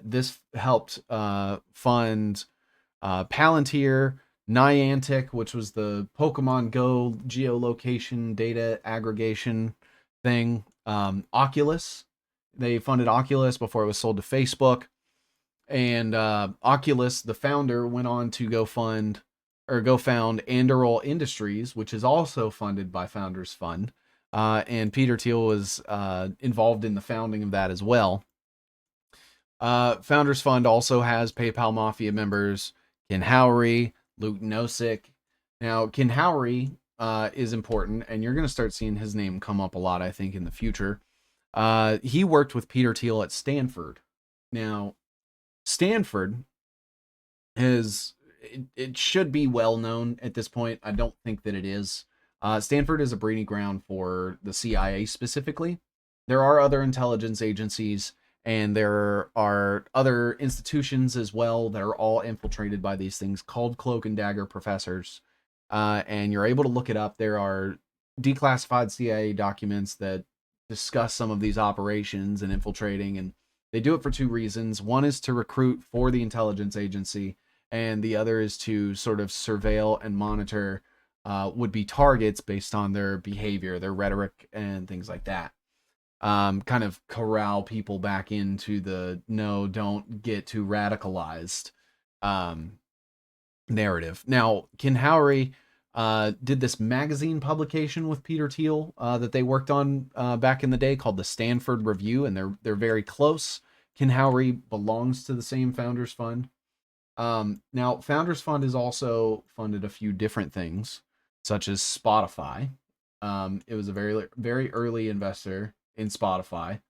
This helped fund Palantir, Niantic, which was the Pokemon Go geolocation data aggregation thing. Oculus, they funded Oculus before it was sold to Facebook. And Oculus, the founder, went on to go found Anduril Industries, which is also funded by Founders Fund. And Peter Thiel was involved in the founding of that as well. Founders Fund also has PayPal Mafia members Ken Howery, Luke Nosik. Now, Ken Howery is important, and you're going to start seeing his name come up a lot, I think, in the future. He worked with Peter Thiel at Stanford. Now, Stanford it should be well known at this point. I don't think that it is. Stanford is a breeding ground for the CIA specifically. There are other intelligence agencies and there are other institutions as well that are all infiltrated by these things called cloak and dagger professors. And you're able to look it up. There are declassified CIA documents that discuss some of these operations and infiltrating, and they do it for two reasons. One is to recruit for the intelligence agency, and the other is to sort of surveil and monitor would-be targets based on their behavior, their rhetoric, and things like that. Kind of corral people back into the no, don't get too radicalized narrative. Now, Ken Howery did this magazine publication with Peter Thiel that they worked on back in the day called the Stanford Review, and they're very close. Ken Howery belongs to the same Founders Fund. Now, Founders Fund has also funded a few different things, such as Spotify. It was a very, very early investor in Spotify.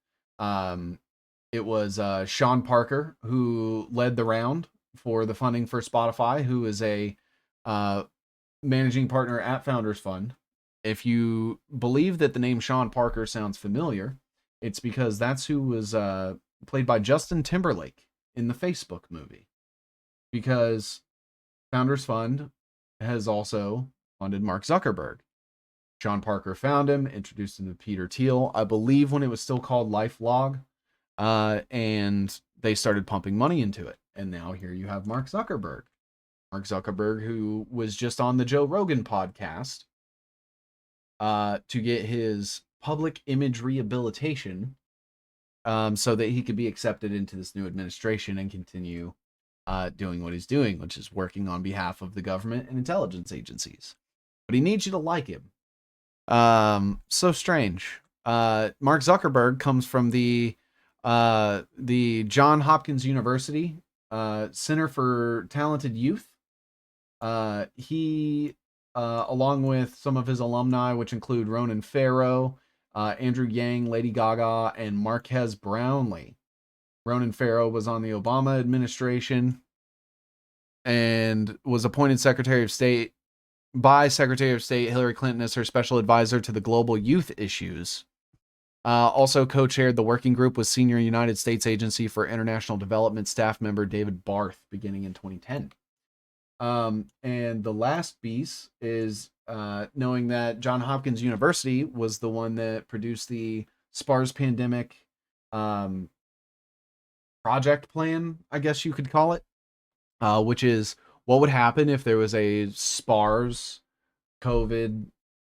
It was Sean Parker who led the round for the funding for Spotify, who is a managing partner at Founders Fund. If you believe that the name Sean Parker sounds familiar, it's because that's who was played by Justin Timberlake in the Facebook movie. Because Founders Fund has also funded Mark Zuckerberg. Sean Parker found him, introduced him to Peter Thiel, I believe when it was still called LifeLog, and they started pumping money into it. And now here you have Mark Zuckerberg. Mark Zuckerberg, who was just on the Joe Rogan podcast to get his public image rehabilitation so that he could be accepted into this new administration and continue doing what he's doing, which is working on behalf of the government and intelligence agencies. But he needs you to like him. So strange. Mark Zuckerberg comes from the Johns Hopkins University Center for Talented Youth. He, along with some of his alumni, which include Ronan Farrow, Andrew Yang, Lady Gaga, and Marquez Brownlee. Ronan Farrow was on the Obama administration and was appointed Secretary of State by Secretary of State Hillary Clinton as her special advisor to the global youth issues. Also co-chaired the working group with senior United States Agency for International Development staff member David Barth beginning in 2010. And the last piece is knowing that Johns Hopkins University was the one that produced the SPARS pandemic um, project plan, I guess you could call it, which is what would happen if there was a SPARS COVID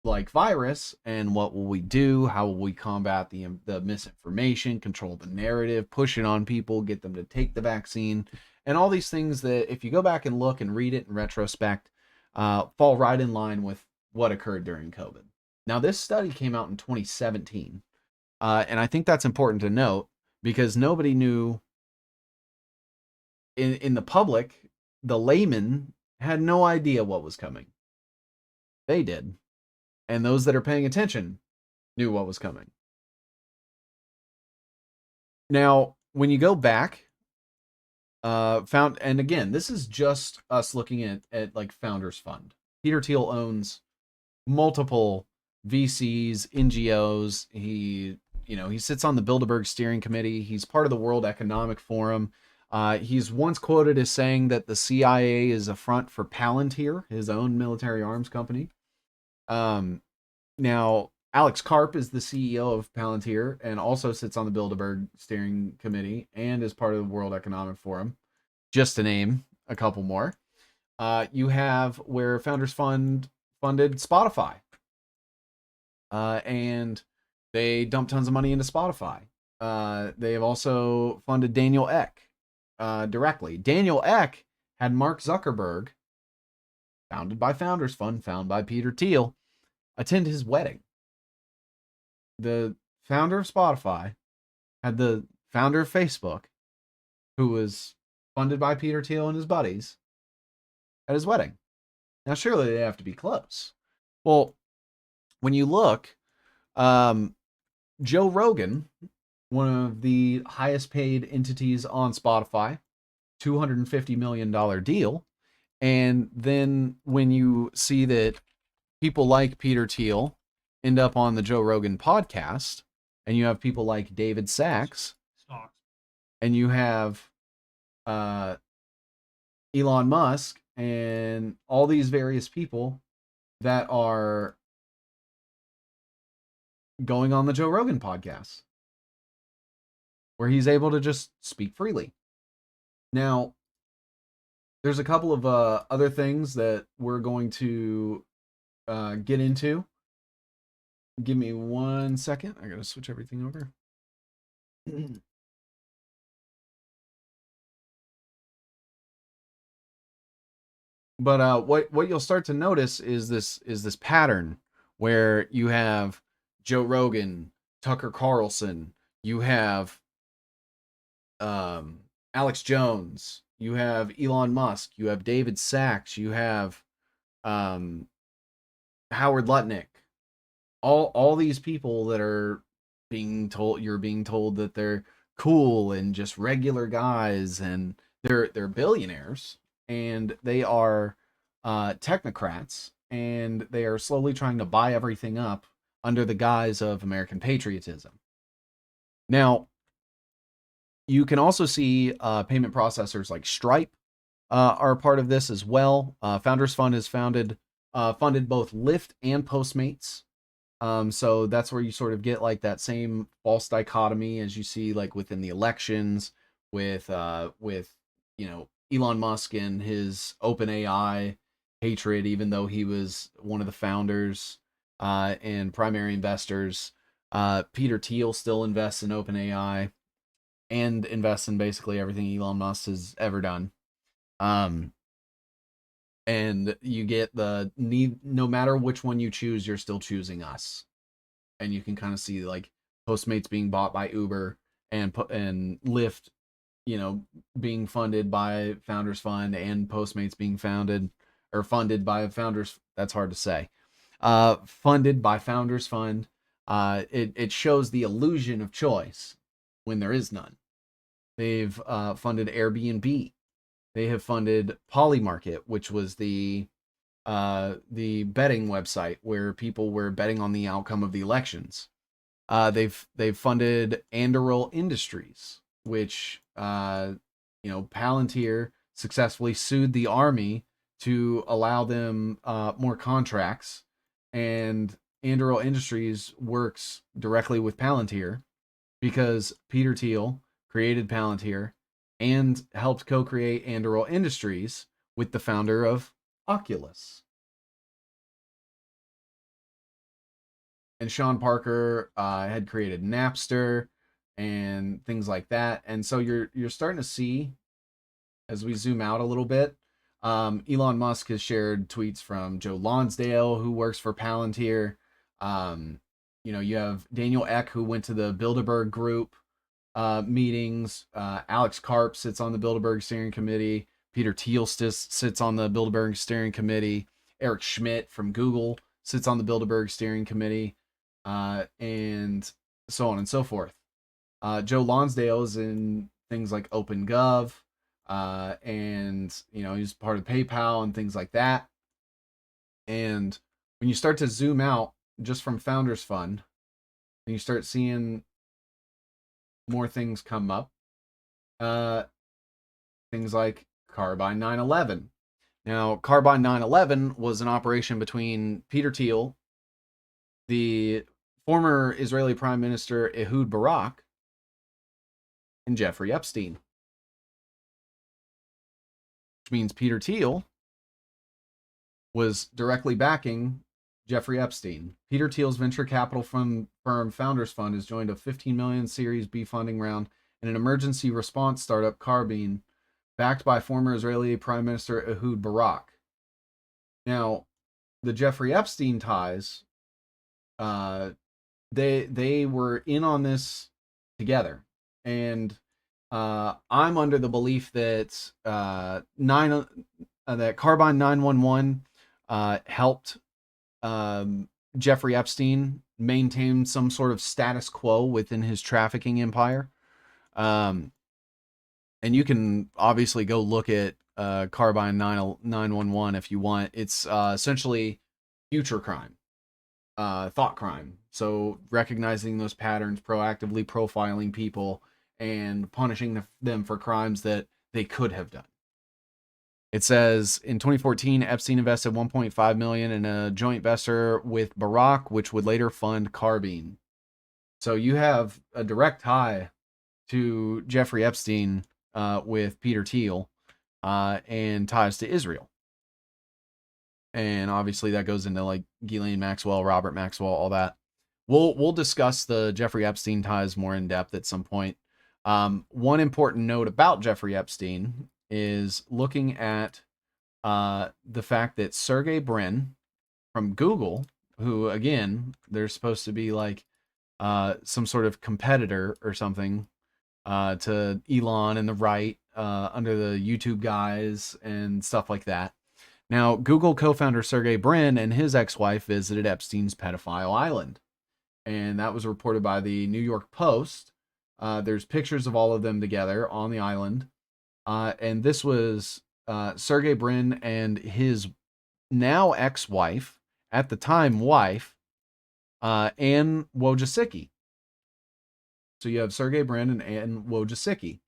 like virus, and what will we do? How will we combat the misinformation, control the narrative, push it on people, get them to take the vaccine, and all these things that, if you go back and look and read it in retrospect, fall right in line with what occurred during COVID. Now, this study came out in 2017, and I think that's important to note because nobody knew in the public, the layman had no idea what was coming. They did. And those that are paying attention knew what was coming. Now, when you go back, and again, this is just us looking at like Founders Fund. Peter Thiel owns multiple VCs, NGOs. He sits on the Bilderberg Steering Committee. He's part of the World Economic Forum. He's once quoted as saying that the CIA is a front for Palantir, his own military arms company. Now, Alex Karp is the CEO of Palantir and also sits on the Bilderberg Steering Committee and is part of the World Economic Forum, just to name a couple more. You have where Founders Fund funded Spotify, and they dumped tons of money into Spotify. They have also funded Daniel Ek directly. Daniel Ek had Mark Zuckerberg, founded by Founders Fund, founded by Peter Thiel, attend his wedding. The founder of Spotify had the founder of Facebook, who was funded by Peter Thiel and his buddies, at his wedding. Now, surely they have to be close. Well, when you look, Joe Rogan, one of the highest paid entities on Spotify, $250 million deal. And then when you see that people like Peter Thiel end up on the Joe Rogan podcast, and you have people like David Sachs, and you have Elon Musk, and all these various people that are going on the Joe Rogan podcast, where he's able to just speak freely. Now, there's a couple of other things that we're going to get into. Give me 1 second. I gotta switch everything over. But what you'll start to notice is this pattern where you have Joe Rogan, Tucker Carlson, you have Alex Jones, you have Elon Musk, you have David Sachs, you have Howard Lutnick, all these people that are being told that they're cool and just regular guys, and they're billionaires, and they are technocrats, and they are slowly trying to buy everything up under the guise of American patriotism. Now, you can also see payment processors like Stripe are a part of this as well. Founders Fund has funded both Lyft and Postmates. So that's where you sort of get like that same false dichotomy as you see like within the elections with Elon Musk and his OpenAI hatred, even though he was one of the founders and primary investors. Peter Thiel still invests in OpenAI and invests in basically everything Elon Musk has ever done. And you get the need, no matter which one you choose, you're still choosing us. And you can kind of see like Postmates being bought by Uber and Lyft, being funded by Founders Fund, and Postmates being funded by Founders. That's hard to say. Funded by Founders Fund. It shows the illusion of choice when there is none. They've funded Airbnb. They have funded Polymarket, which was the betting website where people were betting on the outcome of the elections. They've funded Anduril Industries, which Palantir successfully sued the army to allow them more contracts, and Anduril Industries works directly with Palantir because Peter Thiel created Palantir and helped co-create Anduril Industries with the founder of Oculus. And Sean Parker had created Napster and things like that. And so you're starting to see, as we zoom out a little bit, Elon Musk has shared tweets from Joe Lonsdale, who works for Palantir. You have Daniel Ek, who went to the Bilderberg Group meetings. Alex Karp sits on the Bilderberg Steering Committee. Peter Thiel sits on the Bilderberg Steering Committee. Eric Schmidt from Google sits on the Bilderberg Steering Committee, and so on and so forth. Joe Lonsdale is in things like OpenGov, and he's part of PayPal and things like that. And when you start to zoom out just from Founders Fund, and you start seeing more things come up, things like Carbine 9/11. Now, Carbine 9/11 was an operation between Peter Thiel, the former Israeli Prime Minister Ehud Barak, and Jeffrey Epstein. Which means Peter Thiel was directly backing Jeffrey Epstein. Peter Thiel's venture capital firm Founders Fund has joined a $15 million Series B funding round in an emergency response startup, Carbine, backed by former Israeli Prime Minister Ehud Barak. Now, the Jeffrey Epstein ties, they were in on this together, and I'm under the belief that that Carbine 911 helped Jeffrey Epstein maintain some sort of status quo within his trafficking empire. And you can obviously go look at Carbine 911 if you want. It's essentially future crime, thought crime. So recognizing those patterns, proactively profiling people, and punishing them for crimes that they could have done. It says in 2014, Epstein invested $1.5 million in a joint venture with Barak, which would later fund Carbine. So you have a direct tie to Jeffrey Epstein with Peter Thiel and ties to Israel. And obviously that goes into like Ghislaine Maxwell, Robert Maxwell, all that. We'll discuss the Jeffrey Epstein ties more in depth at some point. One important note about Jeffrey Epstein is looking at the fact that Sergey Brin from Google, who again, they're supposed to be like some sort of competitor or something to Elon and the right under the YouTube guys and stuff like that. Now, Google co-founder Sergey Brin and his ex-wife visited Epstein's pedophile island, and that was reported by the New York Post. There's pictures of all of them together on the island. And this was Sergey Brin and his now ex-wife, at the time wife, Anne Wojcicki. So you have Sergey Brin and Anne Wojcicki.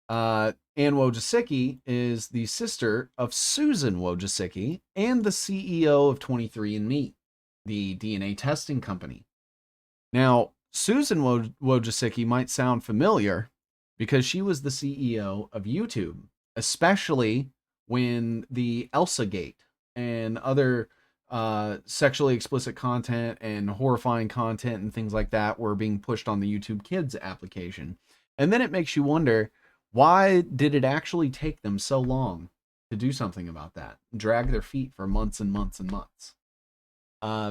Anne Wojcicki is the sister of Susan Wojcicki and the CEO of 23andMe, the DNA testing company. Now, Susan Wojcicki might sound familiar because she was the CEO of YouTube, especially when the Elsa Gate and other sexually explicit content and horrifying content and things like that were being pushed on the YouTube Kids application. And then it makes you wonder, why did it actually take them so long to do something about that? Drag their feet for months and months and months.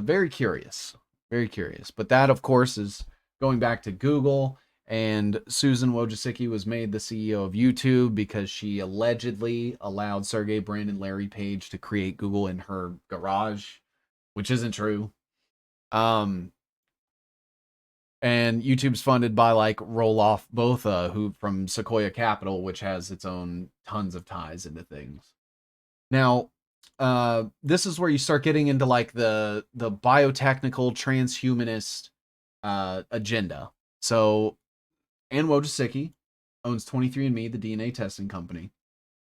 Very curious. Very curious. But that, of course, is going back to Google. And Susan Wojcicki was made the CEO of YouTube because she allegedly allowed Sergey Brin and Larry Page to create Google in her garage, which isn't true. And YouTube's funded by like Roloff Botha, who from Sequoia Capital, which has its own tons of ties into things. Now, this is where you start getting into like the biotechnical transhumanist agenda. So Anne Wojcicki owns 23andMe, the DNA testing company.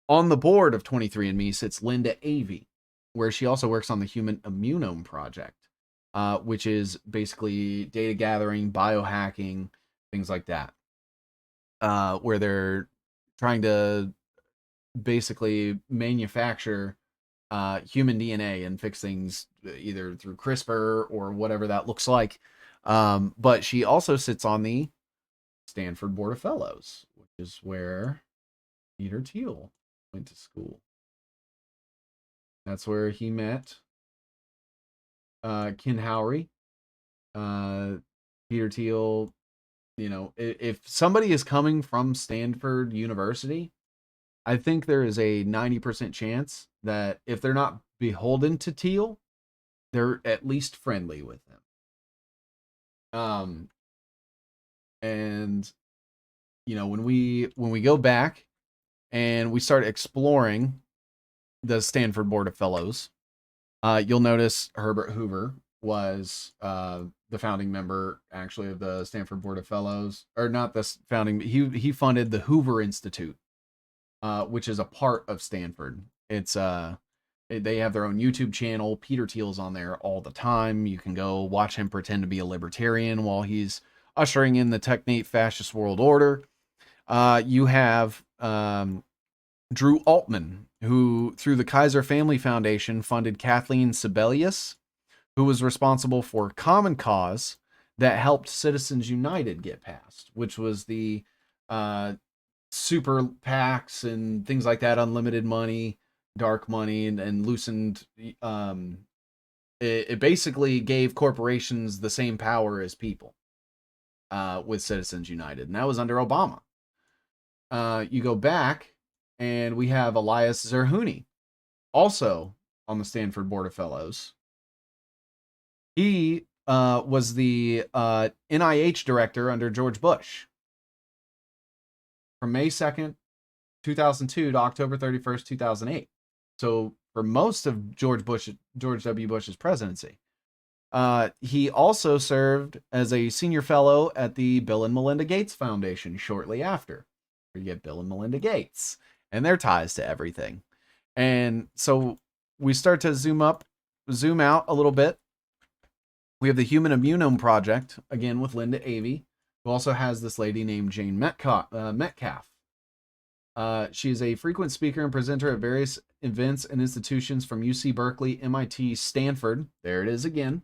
On the board of 23andMe sits Linda Avey, where she also works on the Human Immunome Project. which is basically data gathering, biohacking, things like that, where they're trying to basically manufacture human DNA and fix things either through CRISPR or whatever that looks like. But she also sits on the Stanford Board of Fellows, which is where Peter Thiel went to school. That's where he met Ken Howry. Peter Thiel, if somebody is coming from Stanford University, I think there is a 90% chance that if they're not beholden to Thiel, they're at least friendly with him. And when we go back and we start exploring the Stanford Board of Fellows, you'll notice Herbert Hoover was the founding member, actually, of the Stanford Board of Fellows, or not the founding. He funded the Hoover Institute, which is a part of Stanford. It's they have their own YouTube channel. Peter Thiel's on there all the time. You can go watch him pretend to be a libertarian while he's ushering in the technate fascist world order. You have Drew Altman, who, through the Kaiser Family Foundation, funded Kathleen Sebelius, who was responsible for Common Cause that helped Citizens United get passed, which was the super PACs and things like that, unlimited money, dark money, and loosened. It basically gave corporations the same power as people with Citizens United, and that was under Obama. You go back, and we have Elias Zerhouni, also on the Stanford Board of Fellows. He was the NIH director under George Bush from May 2nd, 2002 to October 31st, 2008. So for most of George W. Bush's presidency. He also served as a senior fellow at the Bill and Melinda Gates Foundation shortly after. You get Bill and Melinda Gates and their ties to everything. And so we start to zoom out a little bit. We have the Human Immunome Project, again with Linda Avey, who also has this lady named Jane Metcalf. She is a frequent speaker and presenter at various events and institutions from UC Berkeley, MIT, Stanford, there it is again,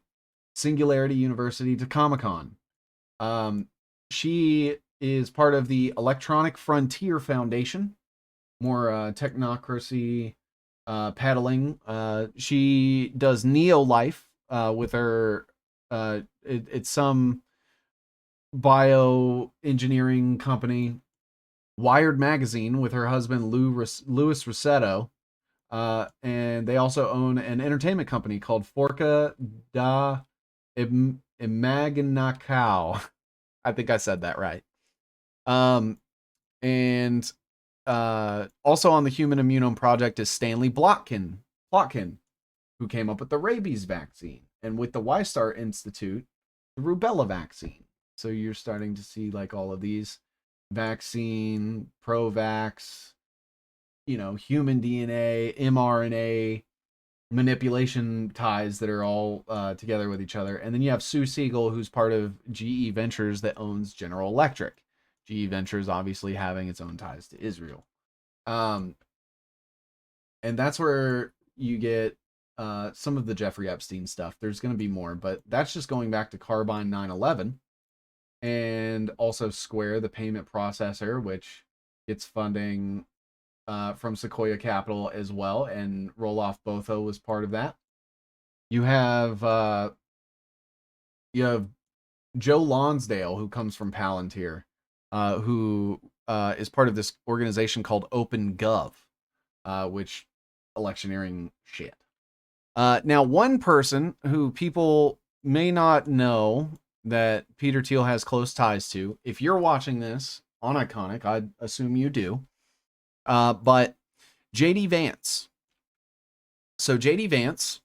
Singularity University to Comic-Con. She is part of the Electronic Frontier Foundation, more technocracy paddling. She does Neolife with her, it's some bioengineering company. Wired Magazine with her husband Louis Rossetto, and they also own an entertainment company called Forca da Imaginação. I think I said that right. And also on the Human Immunome Project is Stanley Plotkin, who came up with the rabies vaccine, and with the Y-Star Institute, the rubella vaccine. So you're starting to see like all of these vaccine, pro-vax, human DNA, mRNA manipulation ties that are all together with each other. And then you have Sue Siegel, who's part of GE Ventures that owns General Electric. GE Ventures obviously having its own ties to Israel. And that's where you get some of the Jeffrey Epstein stuff. There's going to be more, but that's just going back to Carbine 9/11. And also Square, the payment processor, which gets funding from Sequoia Capital as well, and Roloff Botho was part of that. You have Joe Lonsdale, who comes from Palantir, who is part of this organization called OpenGov, which electioneering shit. Now, one person who people may not know that Peter Thiel has close ties to, if you're watching this on Ickonic, I'd assume you do, but J.D. Vance. So J.D. Vance,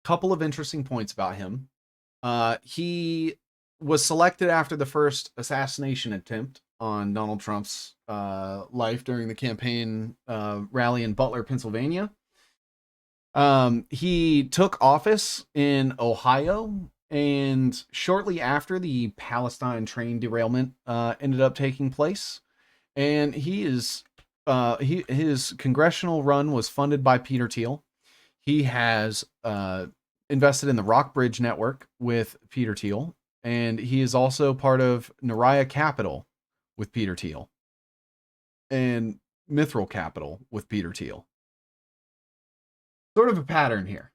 couple of interesting points about him. He was selected after the first assassination attempt on Donald Trump's life during the campaign rally in Butler, Pennsylvania. He took office in Ohio, and shortly after the Palestine train derailment ended up taking place, and his congressional run was funded by Peter Thiel. He has invested in the Rockbridge Network with Peter Thiel, and he is also part of Nariah Capital with Peter Thiel and Mithril Capital with Peter Thiel. Sort of a pattern here.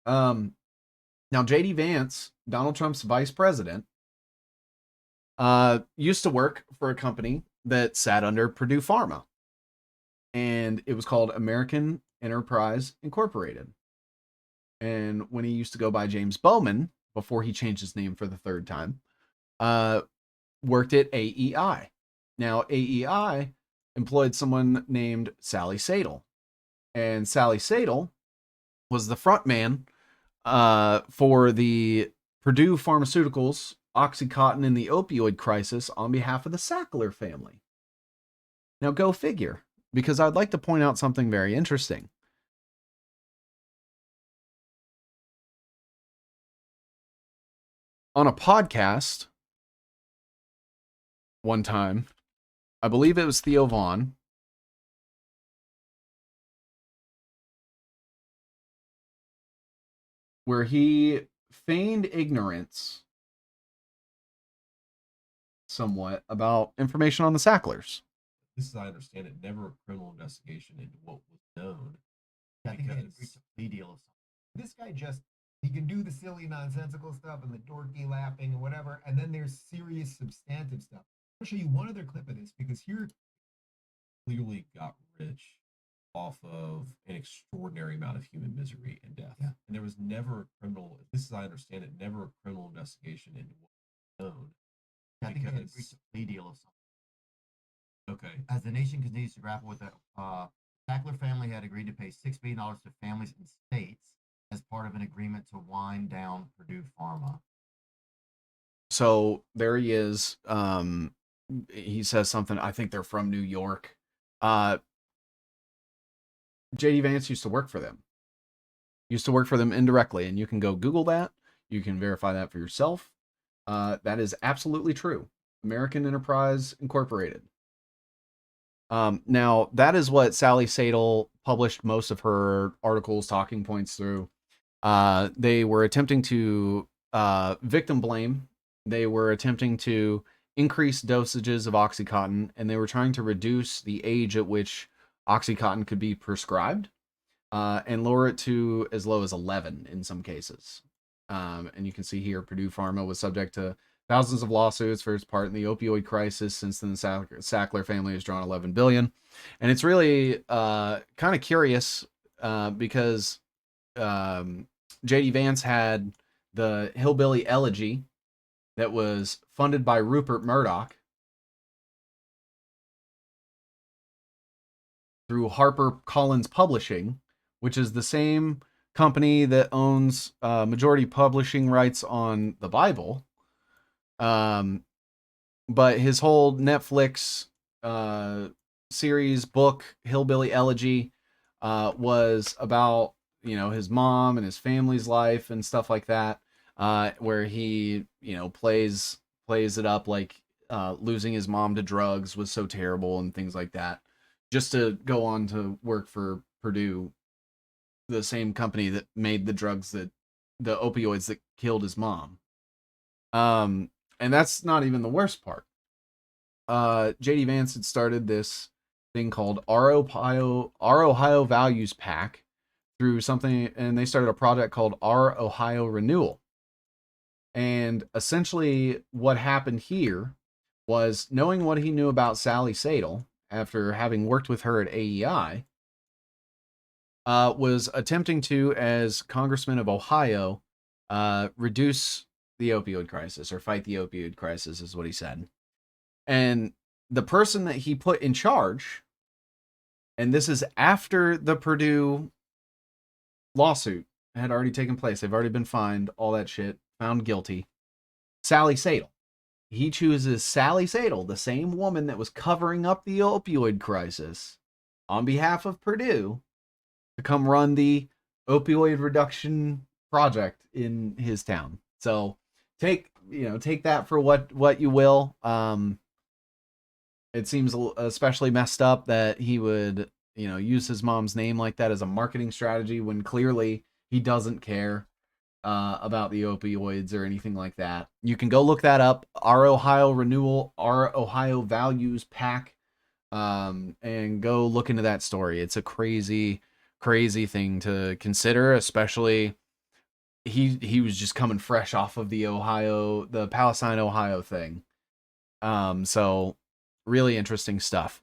Now, J.D. Vance, Donald Trump's vice president, used to work for a company that sat under Purdue Pharma, and it was called American Enterprise Incorporated. And when he used to go by James Bowman, before he changed his name for the third time, worked at AEI. Now, AEI employed someone named Sally Sadel, and Sally Sadel was the front man for the Purdue Pharmaceuticals, OxyContin, and the opioid crisis on behalf of the Sackler family. Now, go figure, because I'd like to point out something very interesting. On a podcast, one time, I believe it was Theo Vaughn, where he feigned ignorance somewhat about information on the Sacklers. This, as I understand it, never a criminal investigation into what was known. Yeah, I think they had to reach a plea deal of something. This guy he can do the silly, nonsensical stuff and the dorky laughing and whatever, and then there's serious, substantive stuff. I'll show you one other clip of this, because here Clearly got rich off of an extraordinary amount of human misery and death. Yeah. And there was never a criminal, this, as I understand it, never a criminal investigation into what was known. I think they had to reach a plea deal of something. Okay. As the nation continues to grapple with it, Sackler family had agreed to pay $6 billion to families and states as part of an agreement to wind down Purdue Pharma. So there he is. He says something. I think they're from New York. J.D. Vance used to work for them. Used to work for them indirectly, and you can go Google that. You can verify that for yourself. That is absolutely true. American Enterprise Incorporated. Now, that is what Sally Sadel published most of her articles, talking points through. They were attempting to victim blame. They were attempting to increase dosages of OxyContin, and they were trying to reduce the age at which OxyContin could be prescribed and lower it to as low as 11 in some cases. And you can see here, Purdue Pharma was subject to thousands of lawsuits for its part in the opioid crisis. Since then, the Sackler family has drawn $11 billion. And it's really kind of curious because J.D. Vance had the Hillbilly Elegy that was funded by Rupert Murdoch through HarperCollins Publishing, which is the same company that owns majority publishing rights on the Bible. But his whole Netflix series book, Hillbilly Elegy, was about, his mom and his family's life and stuff like that, where he, plays it up like losing his mom to drugs was so terrible and things like that, just to go on to work for Purdue, the same company that made the opioids that killed his mom. And that's not even the worst part. J.D. Vance had started this thing called Our Ohio Values Pack through something, and they started a project called Our Ohio Renewal. And essentially what happened here was, knowing what he knew about Sally Sadel after having worked with her at AEI, was attempting to, as Congressman of Ohio, reduce the opioid crisis, or fight the opioid crisis, is what he said. And the person that he put in charge, and this is after the Purdue lawsuit had already taken place, they've already been fined, all that shit, found guilty, Sally Sadel. He chooses Sally Sadel, the same woman that was covering up the opioid crisis, on behalf of Purdue, to come run the opioid reduction project in his town. So take that for what you will. It seems especially messed up that he would use his mom's name like that as a marketing strategy when clearly he doesn't care about the opioids or anything like that. You can go look that up. Our Ohio Renewal, Our Ohio Values PAC, and go look into that story. It's a crazy, crazy thing to consider, especially he was just coming fresh off of the Palestine, Ohio thing. So really interesting stuff.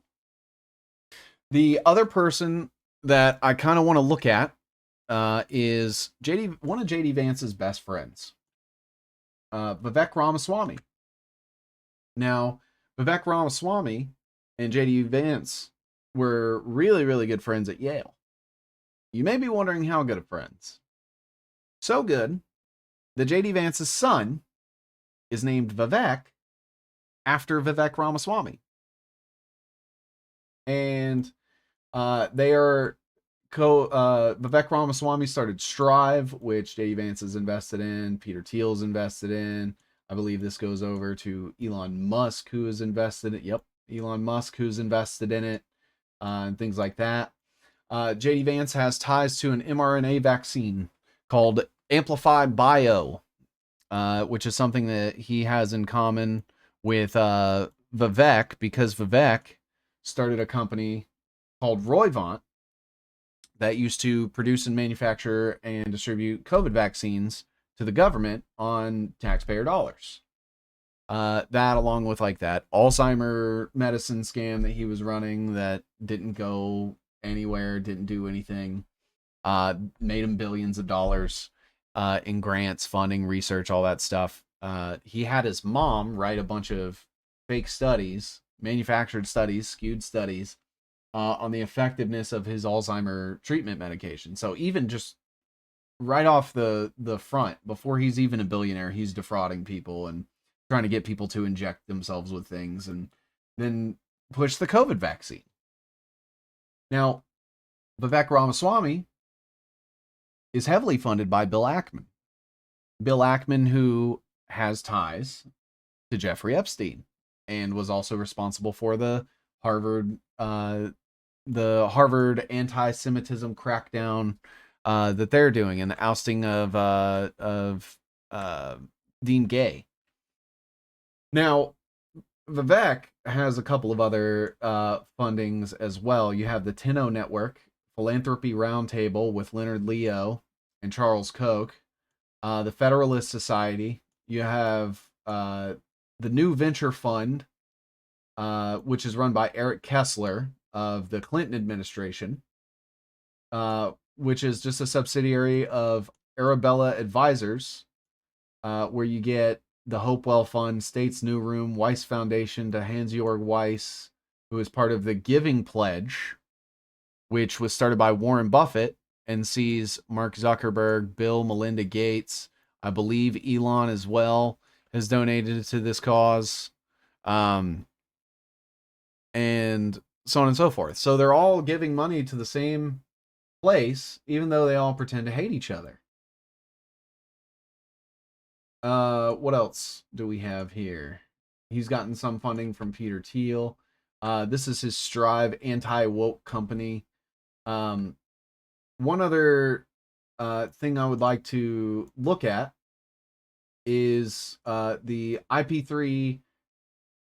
The other person that I kind of want to look at is one of JD Vance's best friends, Vivek Ramaswamy. Now, Vivek Ramaswamy and JD Vance were really, really good friends at Yale. You may be wondering how good of friends. So good that JD Vance's son is named Vivek after Vivek Ramaswamy. And they are Vivek Ramaswamy started Strive, which JD Vance is invested in, Peter Thiel's invested in. I believe this goes over to Elon Musk, who is invested in it. Yep, Elon Musk, who's invested in it, and things like that. JD Vance has ties to an mRNA vaccine called Amplify Bio, which is something that he has in common with Vivek, because Vivek started a company called Roivant that used to produce and manufacture and distribute COVID vaccines to the government on taxpayer dollars. That, along with like that Alzheimer medicine scam that he was running that didn't go anywhere, didn't do anything, made him billions of dollars in grants, funding, research, all that stuff. He had his mom write a bunch of fake studies, manufactured studies, skewed studies, on the effectiveness of his Alzheimer treatment medication. So even just right off the front, before he's even a billionaire, he's defrauding people and trying to get people to inject themselves with things, and then push the COVID vaccine. Now, Vivek Ramaswamy is heavily funded by Bill Ackman. Bill Ackman, who has ties to Jeffrey Epstein and was also responsible for the Harvard anti-Semitism crackdown that they're doing, and the ousting of Dean Gay. Now, Vivek has a couple of other fundings as well. You have the Tenno Network, Philanthropy Roundtable with Leonard Leo and Charles Koch, the Federalist Society. You have the New Venture Fund, which is run by Eric Kessler of the Clinton administration, which is just a subsidiary of Arabella Advisors, where you get the Hopewell Fund, States New Room, Weiss Foundation to Hans-Georg Weiss, who is part of the Giving Pledge, which was started by Warren Buffett and sees Mark Zuckerberg, Bill, Melinda Gates, I believe Elon as well, has donated to this cause, and so on and so forth. So they're all giving money to the same place, even though they all pretend to hate each other. What else do we have here? He's gotten some funding from Peter Thiel. This is his Strive anti-woke company. One other thing I would like to look at is the IP3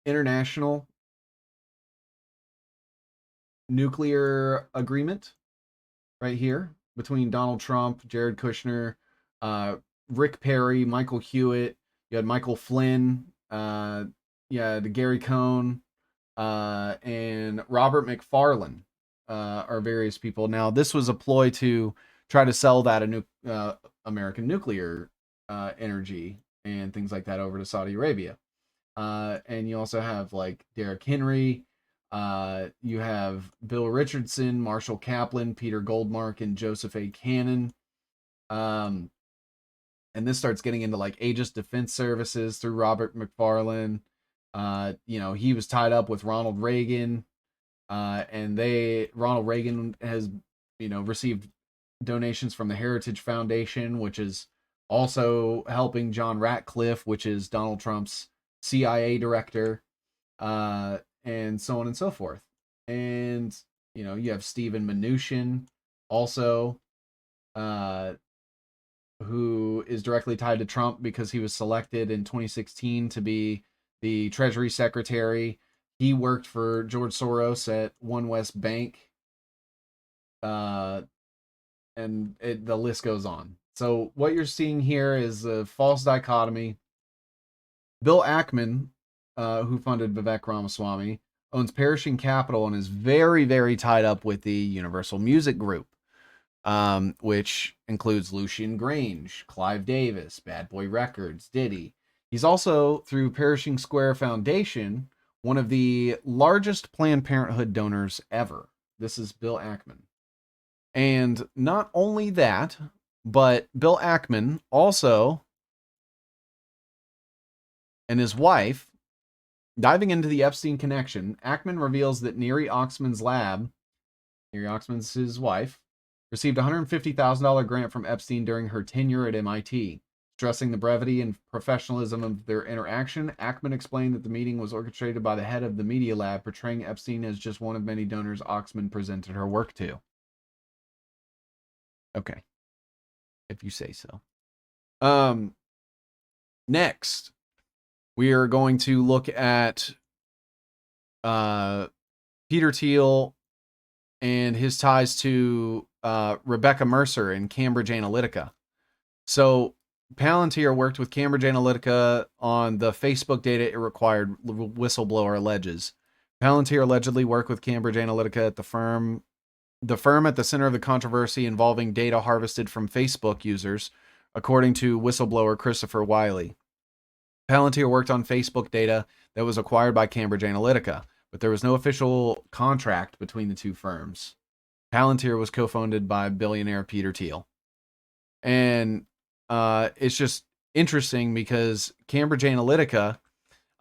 International Nuclear Agreement right here between Donald Trump, Jared Kushner, Rick Perry, Michael Hewitt. You had Michael Flynn, the Gary Cohn, and Robert McFarlane are various people. Now, this was a ploy to try to sell that American nuclear energy and things like that over to Saudi Arabia. And you also have like Derek Henry. You have Bill Richardson, Marshall Kaplan, Peter Goldmark, and Joseph A. Cannon. And this starts getting into like Aegis Defense Services through Robert McFarlane. He was tied up with Ronald Reagan, and Ronald Reagan has, received donations from the Heritage Foundation, which is also helping John Ratcliffe, which is Donald Trump's CIA director, and so on and so forth. And, you have Stephen Mnuchin also, who is directly tied to Trump because he was selected in 2016 to be the Treasury Secretary. He worked for George Soros at One West Bank. And the list goes on. So what you're seeing here is a false dichotomy. Bill Ackman, who funded Vivek Ramaswamy, owns Perishing Capital and is very, very tied up with the Universal Music Group, which includes Lucian Grange, Clive Davis, Bad Boy Records, Diddy. He's also, through Perishing Square Foundation, one of the largest Planned Parenthood donors ever. This is Bill Ackman. And not only that, but Bill Ackman also, and his wife, diving into the Epstein connection, Ackman reveals that Neri Oxman's lab, Neri Oxman's his wife, received a $150,000 grant from Epstein during her tenure at MIT. Stressing the brevity and professionalism of their interaction, Ackman explained that the meeting was orchestrated by the head of the Media Lab, portraying Epstein as just one of many donors Oxman presented her work to. Okay. If you say so. Next, we are going to look at Peter Thiel and his ties to Rebecca Mercer in Cambridge Analytica. So Palantir worked with Cambridge Analytica on the Facebook data it required, whistleblower alleges. Palantir allegedly worked with Cambridge Analytica at the firm at the center of the controversy involving data harvested from Facebook users, according to whistleblower Christopher Wiley. Palantir worked on Facebook data that was acquired by Cambridge Analytica, but there was no official contract between the two firms. Palantir was co-founded by billionaire Peter Thiel. And it's just interesting because Cambridge Analytica,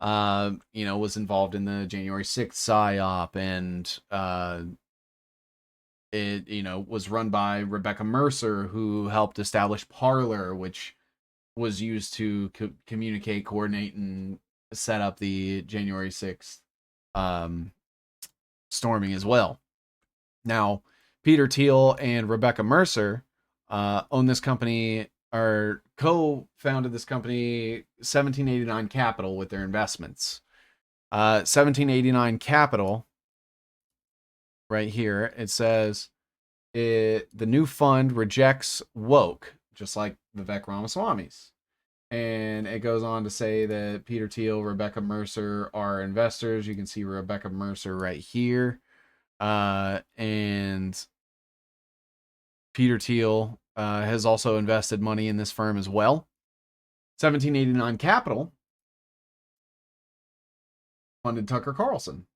was involved in the January 6th PSYOP, and it was run by Rebecca Mercer, who helped establish Parler, which was used to communicate, coordinate, and set up the January 6th storming as well. Now, Peter Thiel and Rebecca Mercer own this company, or co-founded this company, 1789 Capital, with their investments. 1789 Capital, right here, it says the new fund rejects woke, just like Vivek Ramaswamy's. And it goes on to say that Peter Thiel, Rebecca Mercer are investors. You can see Rebecca Mercer right here. And Peter Thiel has also invested money in this firm as well. 1789 Capital funded Tucker Carlson.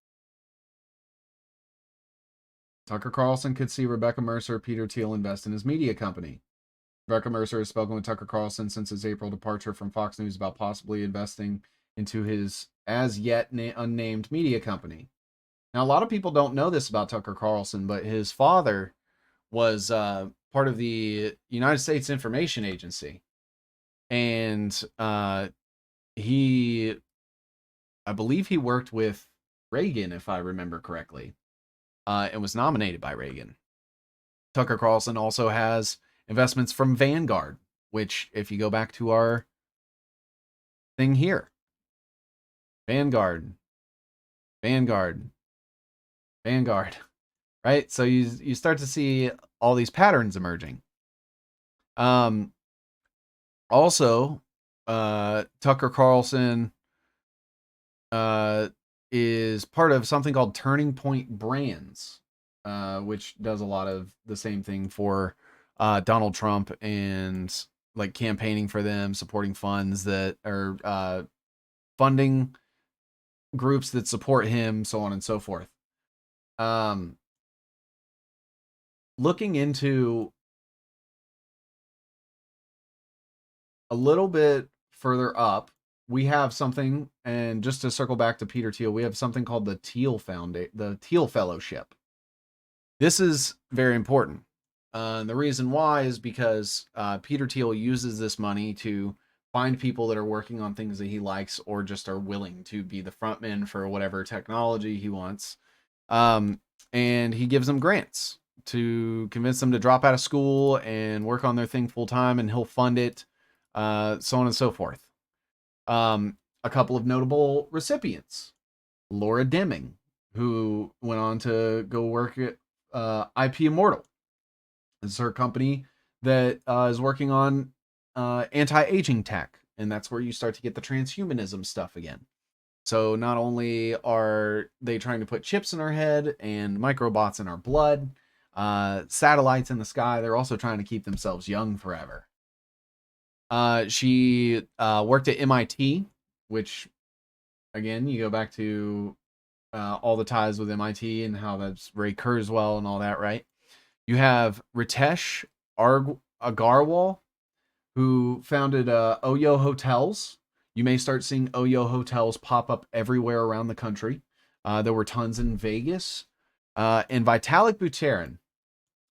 Tucker Carlson could see Rebecca Mercer, Peter Thiel invest in his media company. Rebecca Mercer has spoken with Tucker Carlson since his April departure from Fox News about possibly investing into his as yet unnamed media company. Now, a lot of people don't know this about Tucker Carlson, but his father was part of the United States Information Agency. And I believe he worked with Reagan, if I remember correctly, and was nominated by Reagan. Tucker Carlson also has investments from Vanguard, which, if you go back to our thing here, Vanguard, right? So you start to see all these patterns emerging. Also, Tucker Carlson is part of something called Turning Point Brands, which does a lot of the same thing for Donald Trump, and like campaigning for them, supporting funds that are funding groups that support him, so on and so forth. Looking into a little bit further up, we have something, and just to circle back to Peter Thiel, we have something called the Thiel Fellowship. This is very important. And the reason why is because Peter Thiel uses this money to find people that are working on things that he likes or just are willing to be the frontman for whatever technology he wants. And he gives them grants to convince them to drop out of school and work on their thing full time, and he'll fund it, so on and so forth. A couple of notable recipients: Laura Deming, who went on to go work at IP Immortal. This is her company that is working on anti-aging tech, and that's where you start to get the transhumanism stuff again. So not only are they trying to put chips in our head and microbots in our blood, satellites in the sky, they're also trying to keep themselves young forever. She worked at MIT, which, again, you go back to all the ties with MIT and how that's Ray Kurzweil and all that, right? You have Ritesh Agarwal, who founded Oyo Hotels. You may start seeing Oyo Hotels pop up everywhere around the country. There were tons in Vegas. And Vitalik Buterin,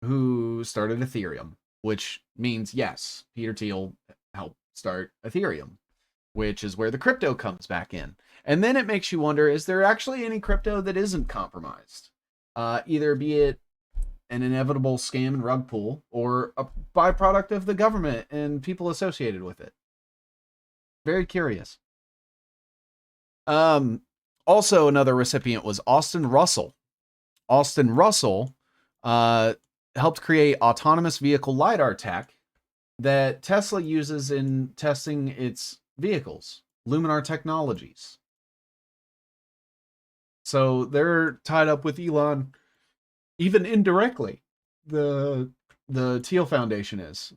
who started Ethereum, which means, yes, Peter Thiel helped start Ethereum, which is where the crypto comes back in. And then it makes you wonder, is there actually any crypto that isn't compromised? Either be it an inevitable scam and rug pull or a byproduct of the government and people associated with it. Very curious. Also, another recipient was Austin Russell. Austin Russell helped create autonomous vehicle LiDAR tech that Tesla uses in testing its vehicles, Luminar Technologies. So they're tied up with Elon, even indirectly. The Thiel Foundation is.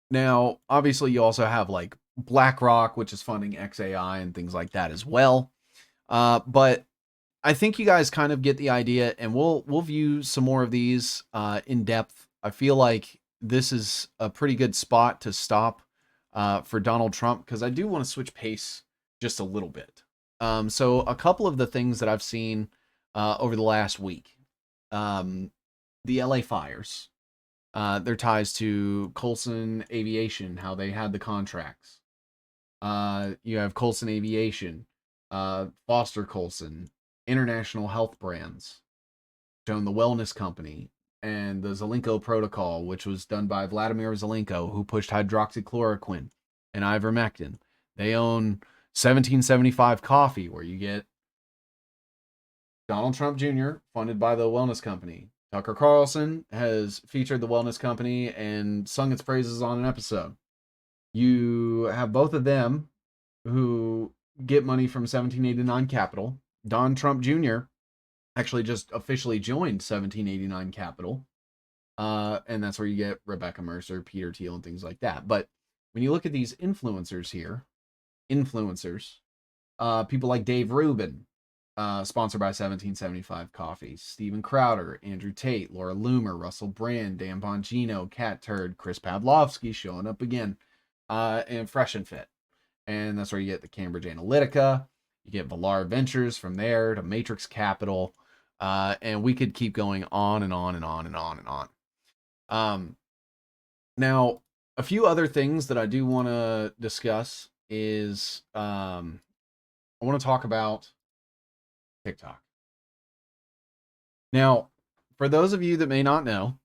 Now, obviously, you also have like BlackRock, which is funding XAI and things like that as well. But I think you guys kind of get the idea, and we'll view some more of these in depth. I feel like this is a pretty good spot to stop for Donald Trump, because I do want to switch pace just a little bit. So a couple of the things that I've seen over the last week, the LA fires, their ties to Coulson Aviation, how they had the contracts. You have Coulson Aviation, Foster Coulson, International Health Brands, shown the Wellness Company, and the Zelenko Protocol, which was done by Vladimir Zelenko, who pushed hydroxychloroquine and ivermectin. They own 1775 Coffee, where you get Donald Trump Jr., funded by the Wellness Company. Tucker Carlson has featured the Wellness Company and sung its praises on an episode. You have both of them who get money from 1789 Capital. Don Trump Jr. actually just officially joined 1789 Capital. And that's where you get Rebecca Mercer, Peter Thiel, and things like that. But when you look at these influencers here, people like Dave Rubin, sponsored by 1775 Coffee, Steven Crowder, Andrew Tate, Laura Loomer, Russell Brand, Dan Bongino, Cat Turd, Chris Pavlovsky showing up again, and Fresh and Fit. And that's where you get the Cambridge Analytica. You get Valar Ventures from there to Matrix Capital. And we could keep going on and on and on and on and on. Now, a few other things that I do want to discuss is I want to talk about TikTok. Now, for those of you that may not know,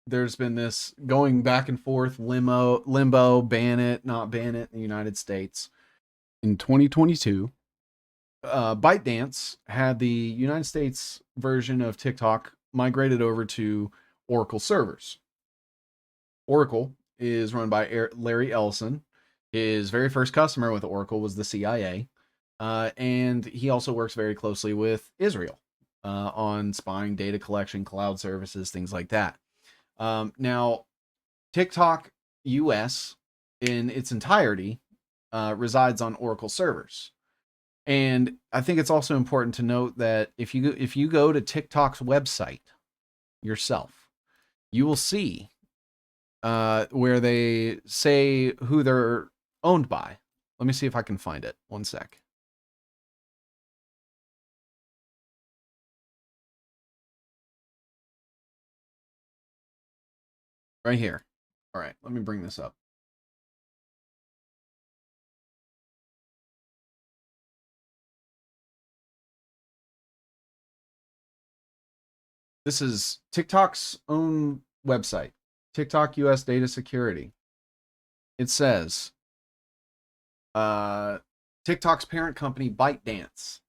there's been this going back and forth limbo, ban it, not ban it in the United States. In 2022, ByteDance had the United States version of TikTok migrated over to Oracle servers. Oracle is run by Larry Ellison. His very first customer with Oracle was the CIA. And he also works very closely with Israel on spying, data collection, cloud services, things like that. Now, TikTok US in its entirety resides on Oracle servers. And I think it's also important to note that if you go to TikTok's website yourself, you will see where they say who they're owned by. Let me see if I can find it. One sec. right here. All right, let me bring this up. This is TikTok's own website, TikTok US Data Security. It says, TikTok's parent company ByteDance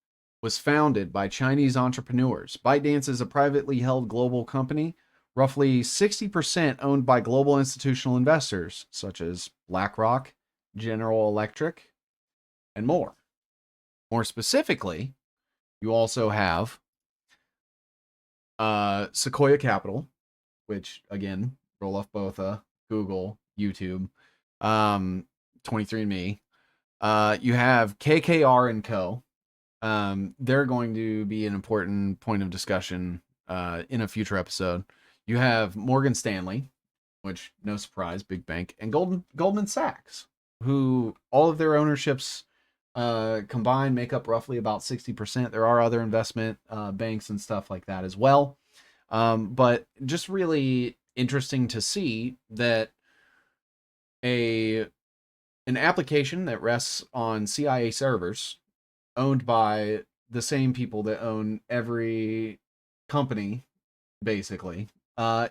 was founded by Chinese entrepreneurs. ByteDance is a privately held global company, roughly 60% owned by global institutional investors such as BlackRock, General Electric, and more. More specifically, you also have Sequoia Capital, which again, roll off both Google, YouTube, 23andMe. You have KKR and Co. They're going to be an important point of discussion in a future episode. You have Morgan Stanley, which no surprise, big bank, and Goldman Sachs, who all of their ownerships combined make up roughly about 60%. There are other investment banks and stuff like that as well. But just really interesting to see that an application that rests on CIA servers owned by the same people that own every company, basically,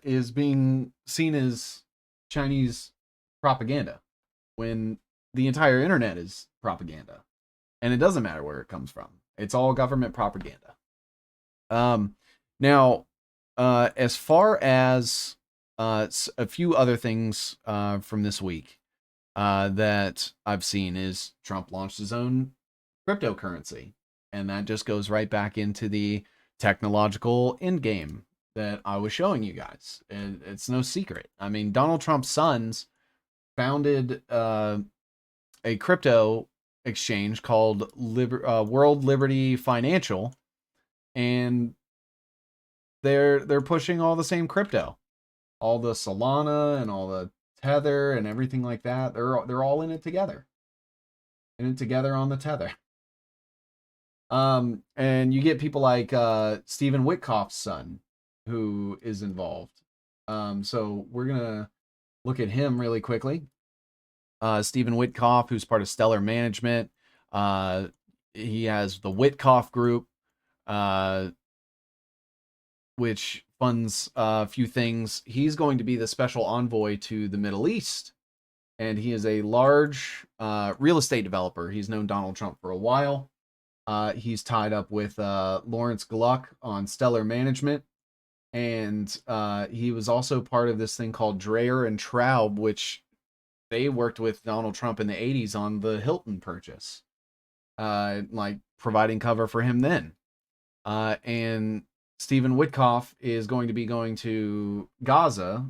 is being seen as Chinese propaganda when the entire internet is propaganda. And it doesn't matter where it comes from. It's all government propaganda. Now, as far as a few other things from this week that I've seen is Trump launched his own cryptocurrency. And that just goes right back into the technological end game that I was showing you guys. And it's no secret. I mean, Donald Trump's sons founded a crypto exchange called World Liberty Financial, and they're pushing all the same crypto, all the Solana and all the Tether and everything like that. They're all in it together, on the Tether. And you get people like Stephen Witkoff's son, who is involved. So we're gonna look at him really quickly. Stephen Witkoff, who's part of Stellar Management. He has the Witkoff Group, which funds a few things. He's going to be the special envoy to the Middle East, and he is a large real estate developer. He's known Donald Trump for a while. He's tied up with Lawrence Gluck on Stellar Management, and he was also part of this thing called Dreyer and Traub, which they worked with Donald Trump in the 80s on the Hilton purchase, like providing cover for him then. And Stephen Witkoff is going to be going to Gaza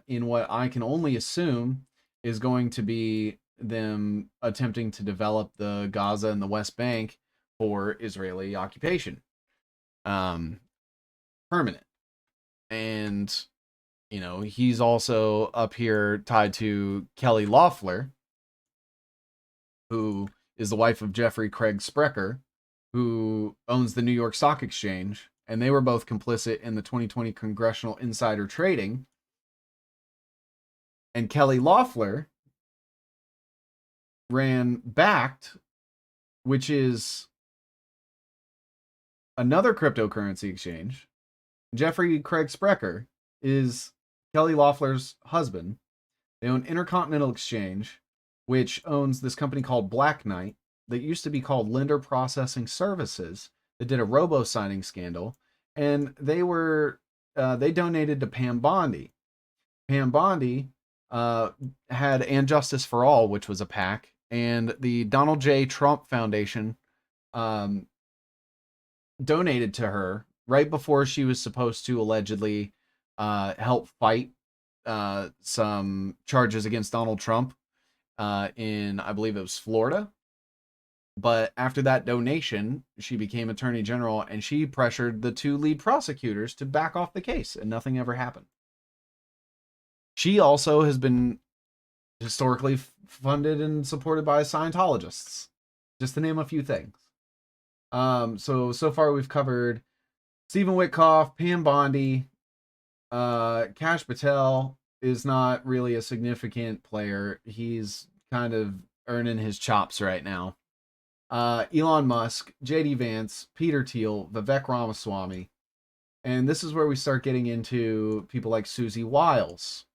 in what I can only assume is going to be them attempting to develop the Gaza and the West Bank for Israeli occupation. Permanent. And you know, he's also up here tied to Kelly Loeffler, who is the wife of Jeffrey Craig Sprecher, who owns the New York Stock Exchange, and they were both complicit in the 2020 congressional insider trading. And Kelly Loeffler ran Backed, which is another cryptocurrency exchange. Jeffrey Craig Sprecher is Kelly Loeffler's husband. They own Intercontinental Exchange, which owns this company called Black Knight that used to be called Lender Processing Services, that did a robo-signing scandal, and they donated to Pam Bondi. Pam Bondi had And Justice for All, which was a PAC, and the Donald J. Trump Foundation donated to her right before she was supposed to allegedly help fight some charges against Donald Trump in, I believe it was Florida. But after that donation, she became Attorney General, and she pressured the two lead prosecutors to back off the case, and nothing ever happened. She also has been historically funded and supported by Scientologists, just to name a few things. So far we've covered Stephen Witkoff, Pam Bondi, Kash Patel, is not really a significant player. He's kind of earning his chops right now. Elon Musk, JD Vance, Peter Thiel, Vivek Ramaswamy. And this is where we start getting into people like Susie Wiles,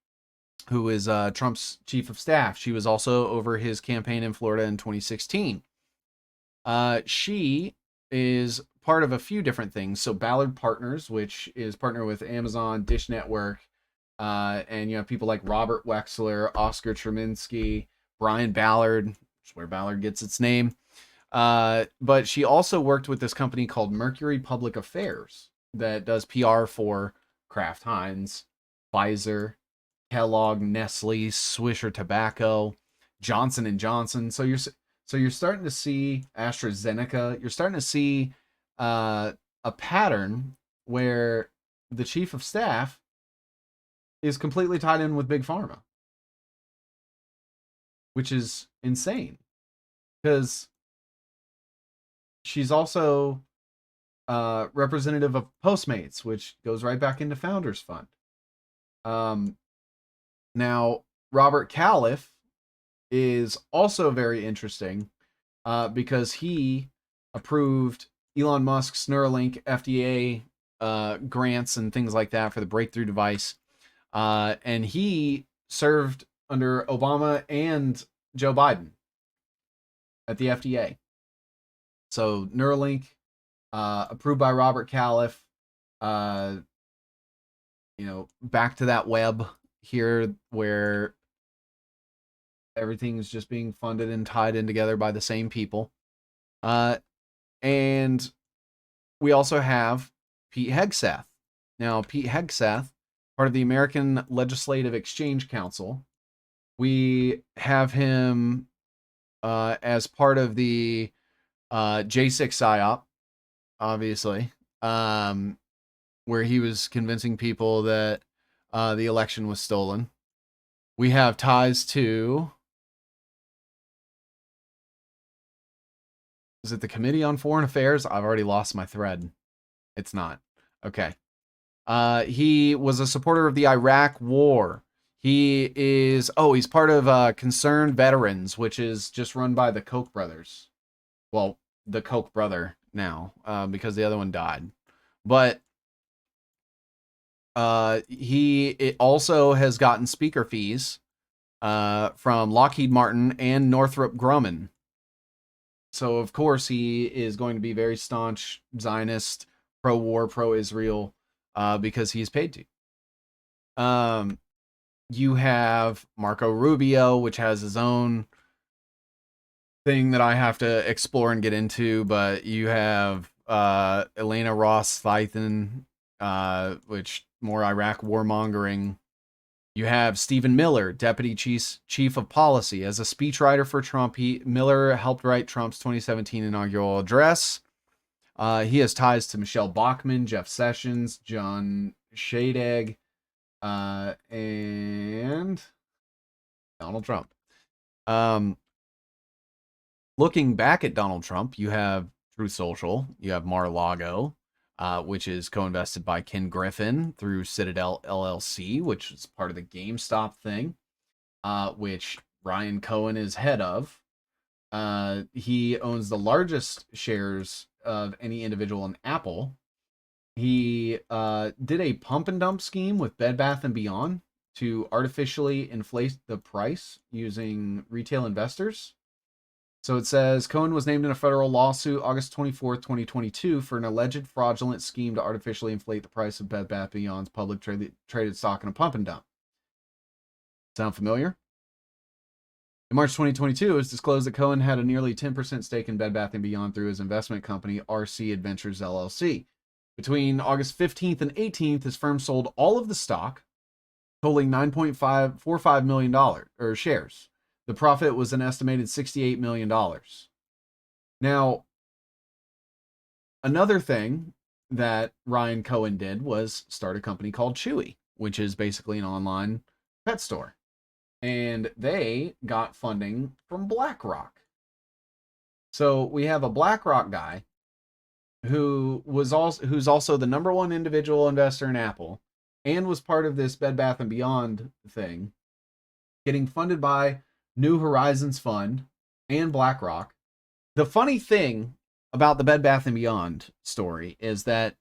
who is Trump's chief of staff. She was also over his campaign in Florida in 2016. She is part of a few different things. So Ballard Partners, which is partner with Amazon, Dish Network, and you have people like Robert Wexler, Oscar Treminsky, Brian Ballard, which is where Ballard gets its name. But she also worked with this company called Mercury Public Affairs that does PR for Kraft Heinz, Pfizer, Kellogg, Nestle, Swisher Tobacco, Johnson and Johnson. So you're starting to see AstraZeneca. You're starting to see a pattern where the chief of staff is completely tied in with Big Pharma, which is insane because she's also representative of Postmates, which goes right back into Founders Fund. Now, Robert Califf is also very interesting because he approved Elon Musk's Neuralink FDA grants and things like that for the breakthrough device. And he served under Obama and Joe Biden at the FDA. So Neuralink, approved by Robert Califf. Back to that web here where everything's just being funded and tied in together by the same people. And we also have Pete Hegseth. Now, Pete Hegseth, part of the American Legislative Exchange Council. We have him as part of the J6 PSYOP, obviously, where he was convincing people that the election was stolen. We have ties to... Is it the Committee on Foreign Affairs? I've already lost my thread. It's not. Okay. He was a supporter of the Iraq War. He's part of Concerned Veterans, which is just run by the Koch brothers. Well, the Koch brother now, because the other one died. But it also has gotten speaker fees from Lockheed Martin and Northrop Grumman. So, of course, he is going to be very staunch Zionist, pro-war, pro-Israel, because he's paid to. You have Marco Rubio, which has his own thing that I have to explore and get into, but you have Elena Ross Thyssen, which more Iraq warmongering. You have Stephen Miller, Deputy Chief of Policy. As a speechwriter for Trump, Miller helped write Trump's 2017 inaugural address. He has ties to Michelle Bachmann, Jeff Sessions, John Shadegg, and Donald Trump. Looking back at Donald Trump, you have Truth Social, you have Mar-a-Lago, which is co-invested by Ken Griffin through Citadel LLC, which is part of the GameStop thing, which Ryan Cohen is head of. He owns the largest shares of any individual in Apple. He did a pump and dump scheme with Bed Bath & Beyond to artificially inflate the price using retail investors. So it says Cohen was named in a federal lawsuit August 24th, 2022 for an alleged fraudulent scheme to artificially inflate the price of Bed Bath & Beyond's public traded stock in a pump and dump. Sound familiar? In March 2022, it was disclosed that Cohen had a nearly 10% stake in Bed Bath & Beyond through his investment company, RC Adventures LLC. Between August 15th and 18th, his firm sold all of the stock, totaling $9.45 million shares. The profit was an estimated $68 million. Now, another thing that Ryan Cohen did was start a company called Chewy, which is basically an online pet store. And they got funding from BlackRock. So we have a BlackRock guy who's also the number one individual investor in Apple and was part of this Bed Bath and Beyond thing, getting funded by New Horizons Fund and BlackRock. The funny thing about the Bed Bath and Beyond story is that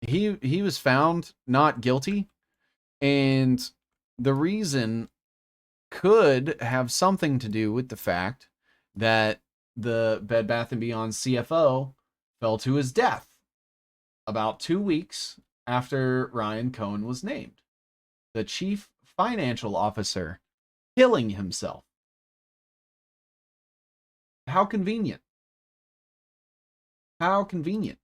he was found not guilty, and the reason could have something to do with the fact that the Bed Bath and Beyond CFO fell to his death about 2 weeks after Ryan Cohen was named. The chief financial officer killing himself. How convenient. How convenient.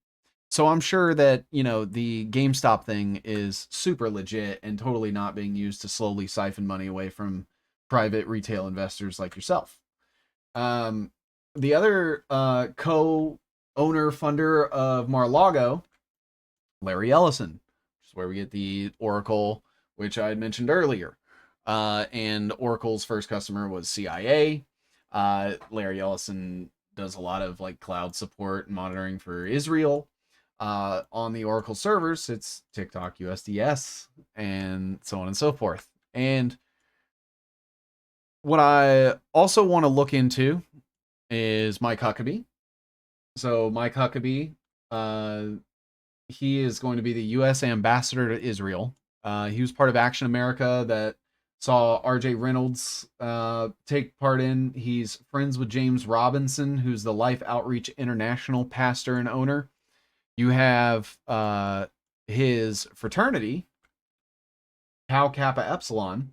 So I'm sure that, the GameStop thing is super legit and totally not being used to slowly siphon money away from private retail investors like yourself. The other co-owner funder of Mar-a-Lago, Larry Ellison, which is where we get the Oracle, which I had mentioned earlier. And Oracle's first customer was CIA. Larry Ellison does a lot of like cloud support and monitoring for Israel. On the Oracle servers, it's TikTok USDS and so on and so forth. And what I also want to look into is Mike Huckabee. So Mike Huckabee, he is going to be the U.S. ambassador to Israel. He was part of Action America that saw R.J. Reynolds take part in. He's friends with James Robinson, who's the Life Outreach International pastor and owner. You have his fraternity, Tau Kappa Epsilon,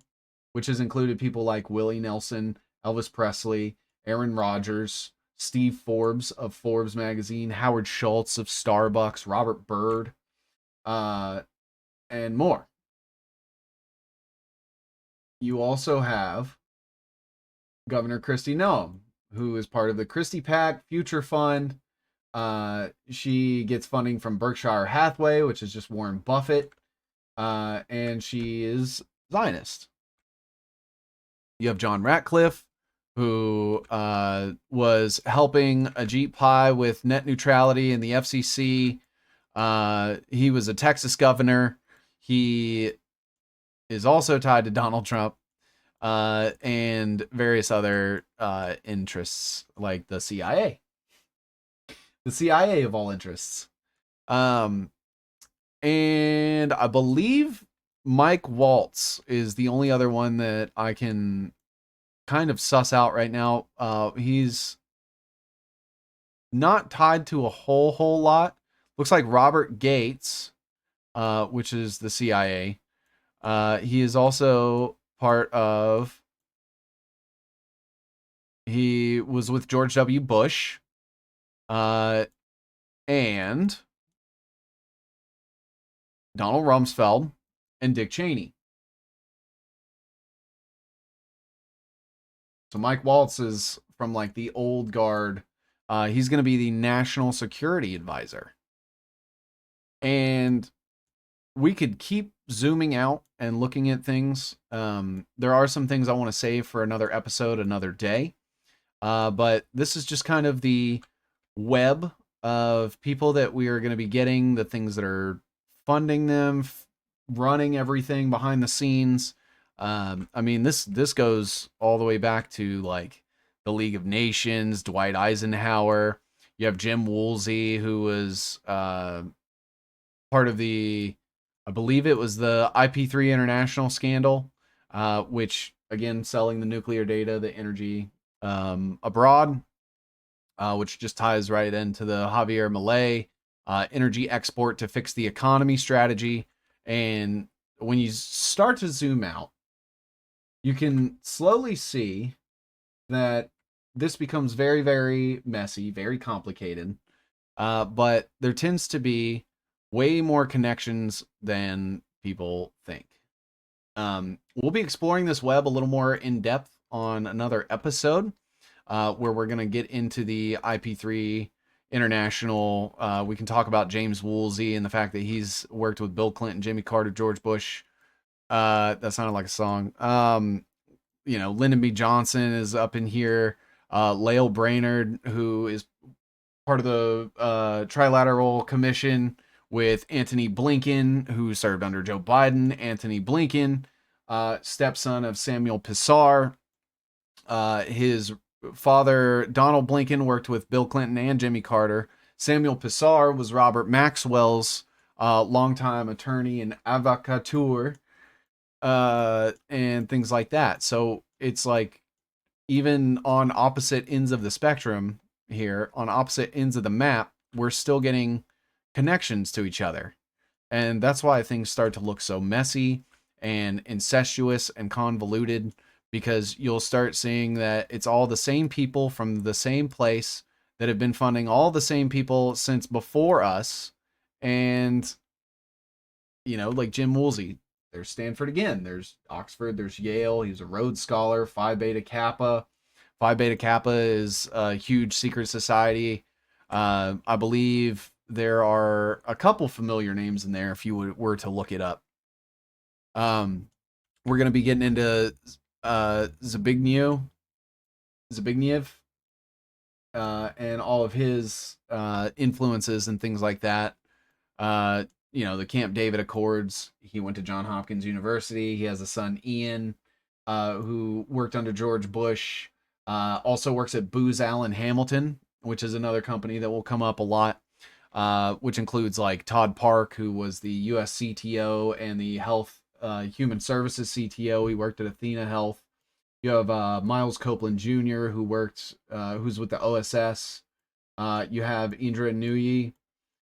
which has included people like Willie Nelson, Elvis Presley, Aaron Rodgers, Steve Forbes of Forbes magazine, Howard Schultz of Starbucks, Robert Byrd, and more. You also have Governor Kristi Noem, who is part of the Christie PAC Future Fund. She gets funding from Berkshire Hathaway, which is just Warren Buffett, and she is Zionist. You have John Ratcliffe, who was helping Ajit Pai with net neutrality in the FCC. He was a Texas governor. He is also tied to Donald Trump and various other interests like the CIA. The CIA of all interests. And I believe Mike Waltz is the only other one that I can kind of suss out right now. He's not tied to a whole lot. Looks like Robert Gates, which is the CIA. He is also part of... He was with George W. Bush. And Donald Rumsfeld and Dick Cheney. So Mike Waltz is from like the old guard. He's going to be the national security advisor. And we could keep zooming out and looking at things. There are some things I want to save for another episode, another day. But this is just kind of the web of people that we are going to be getting, the things that are funding them, running everything behind the scenes. I mean, this goes all the way back to like the League of Nations, Dwight Eisenhower. You have Jim Woolsey, who was part of the, I believe it was the IP3 International scandal, which again, selling the nuclear data, the energy abroad, which just ties right into the Javier Milei energy export to fix the economy strategy. And when you start to zoom out, you can slowly see that this becomes very, very messy, very complicated. But there tends to be way more connections than people think. We'll be exploring this web a little more in depth on another episode, where we're going to get into the IP3 International. We can talk about James Woolsey and the fact that he's worked with Bill Clinton, Jimmy Carter, George Bush. That sounded like a song. Lyndon B. Johnson is up in here. Lael Brainerd, who is part of the Trilateral Commission, with Antony Blinken, who served under Joe Biden. Antony Blinken, stepson of Samuel Pisar. His father, Donald Blinken, worked with Bill Clinton and Jimmy Carter. Samuel Pisar was Robert Maxwell's longtime attorney and avocateur, and things like that. So it's like, even on opposite ends of the spectrum here, on opposite ends of the map, we're still getting connections to each other. And that's why things start to look so messy and incestuous and convoluted, because you'll start seeing that it's all the same people from the same place that have been funding all the same people since before us. And, like Jim Woolsey, there's Stanford again, there's Oxford, there's Yale. He's a Rhodes Scholar, Phi Beta Kappa. Phi Beta Kappa is a huge secret society. I believe there are a couple familiar names in there if you were to look it up. We're going to be getting into Zbigniew, and all of his influences and things like that. The Camp David Accords. He went to Johns Hopkins University. He has a son, Ian, who worked under George Bush. Also works at Booz Allen Hamilton, which is another company that will come up a lot, which includes like Todd Park, who was the U.S. CTO and the Health Human Services CTO. He worked at Athena Health. You have Miles Copeland Jr., who's with the OSS. You have Indra Nooyi,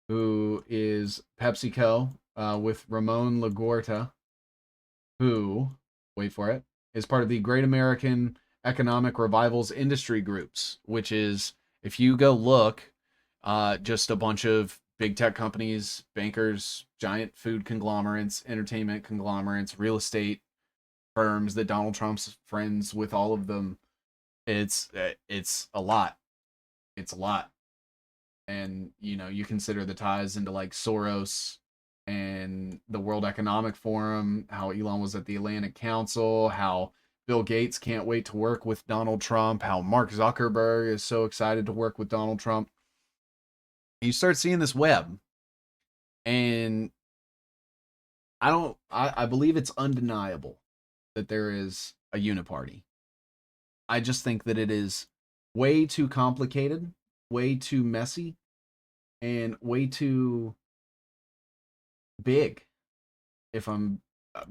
who is PepsiCo, with Ramon LaGuarta, who, wait for it, is part of the Great American Economic Revivals Industry Groups, which is, if you go look, just a bunch of big tech companies, bankers, giant food conglomerates, entertainment conglomerates, real estate firms that Donald Trump's friends with, all of them. It's a lot. It's a lot. And, you consider the ties into like Soros and the World Economic Forum, how Elon was at the Atlantic Council, how Bill Gates can't wait to work with Donald Trump, how Mark Zuckerberg is so excited to work with Donald Trump. You start seeing this web, and I believe it's undeniable that there is a uniparty. I just think that it is way too complicated, way too messy, and way too big, if I'm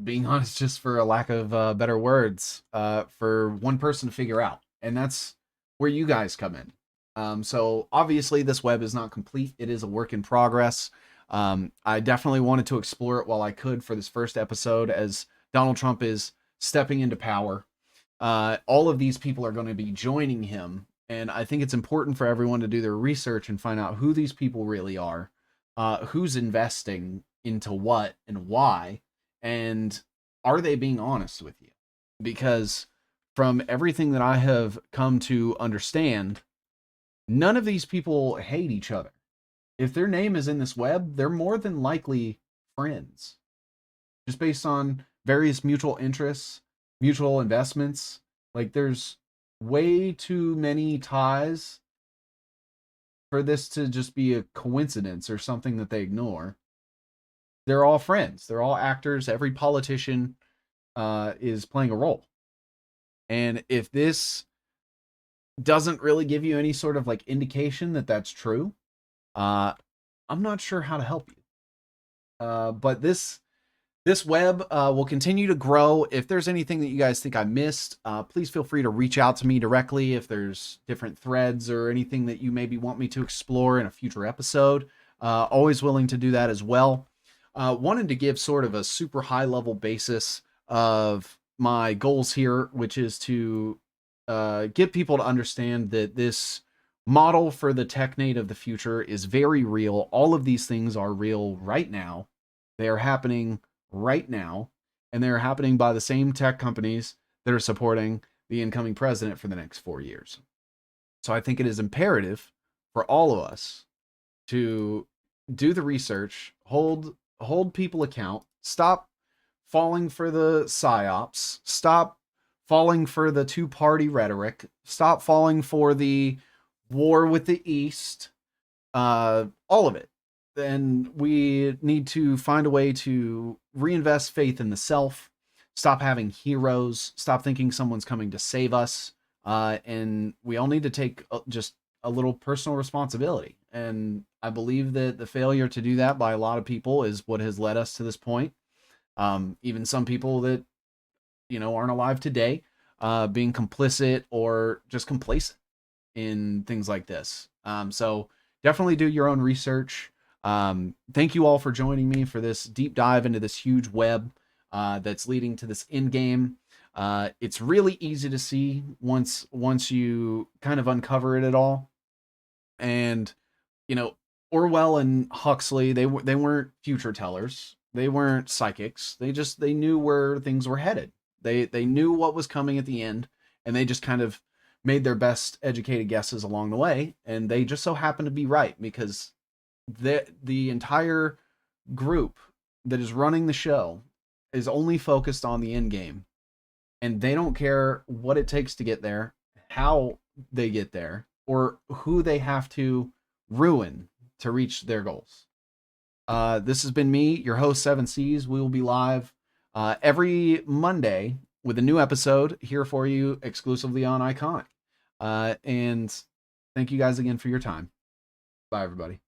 being honest, just for a lack of better words, for one person to figure out. And that's where you guys come in. So obviously this web is not complete. It is a work in progress. I definitely wanted to explore it while I could for this first episode, as Donald Trump is stepping into power. All of these people are going to be joining him, and I think it's important for everyone to do their research and find out who these people really are, who's investing into what and why, and are they being honest with you? Because from everything that I have come to understand, none of these people hate each other. If their name is in this web, they're more than likely friends, just based on various mutual interests, mutual investments. Like, there's way too many ties for this to just be a coincidence or something that they ignore. They're all friends. They're all actors. Every politician is playing a role. And if this doesn't really give you any sort of like indication that that's true, I'm not sure how to help you. But this web will continue to grow. If there's anything that you guys think I missed, please feel free to reach out to me directly. If there's different threads or anything that you maybe want me to explore in a future episode, always willing to do that as well. Wanted to give sort of a super high level basis of my goals here, which is to get people to understand that this model for the TechNate of the future is very real. All of these things are real right now. They are happening right now, and they're happening by the same tech companies that are supporting the incoming president for the next 4 years. So I think it is imperative for all of us to do the research, hold people account, stop falling for the psyops, stop falling for the two-party rhetoric, stop falling for the war with the East, all of it. and we need to find a way to reinvest faith in the self, stop having heroes, stop thinking someone's coming to save us, and we all need to take just a little personal responsibility. And I believe that the failure to do that by a lot of people is what has led us to this point. Even some people that aren't alive today, being complicit or just complacent in things like this. So definitely do your own research. Thank you all for joining me for this deep dive into this huge web that's leading to this end game. It's really easy to see once you kind of uncover it at all. And Orwell and Huxley, they weren't future tellers. They weren't psychics. They knew where things were headed. They knew what was coming at the end, and they just kind of made their best educated guesses along the way, and they just so happened to be right because the entire group that is running the show is only focused on the end game, and they don't care what it takes to get there, how they get there, or who they have to ruin to reach their goals. This has been me, your host, Seven Seas. We will be live every Monday with a new episode here for you exclusively on Ickonic. And thank you guys again for your time. Bye, everybody.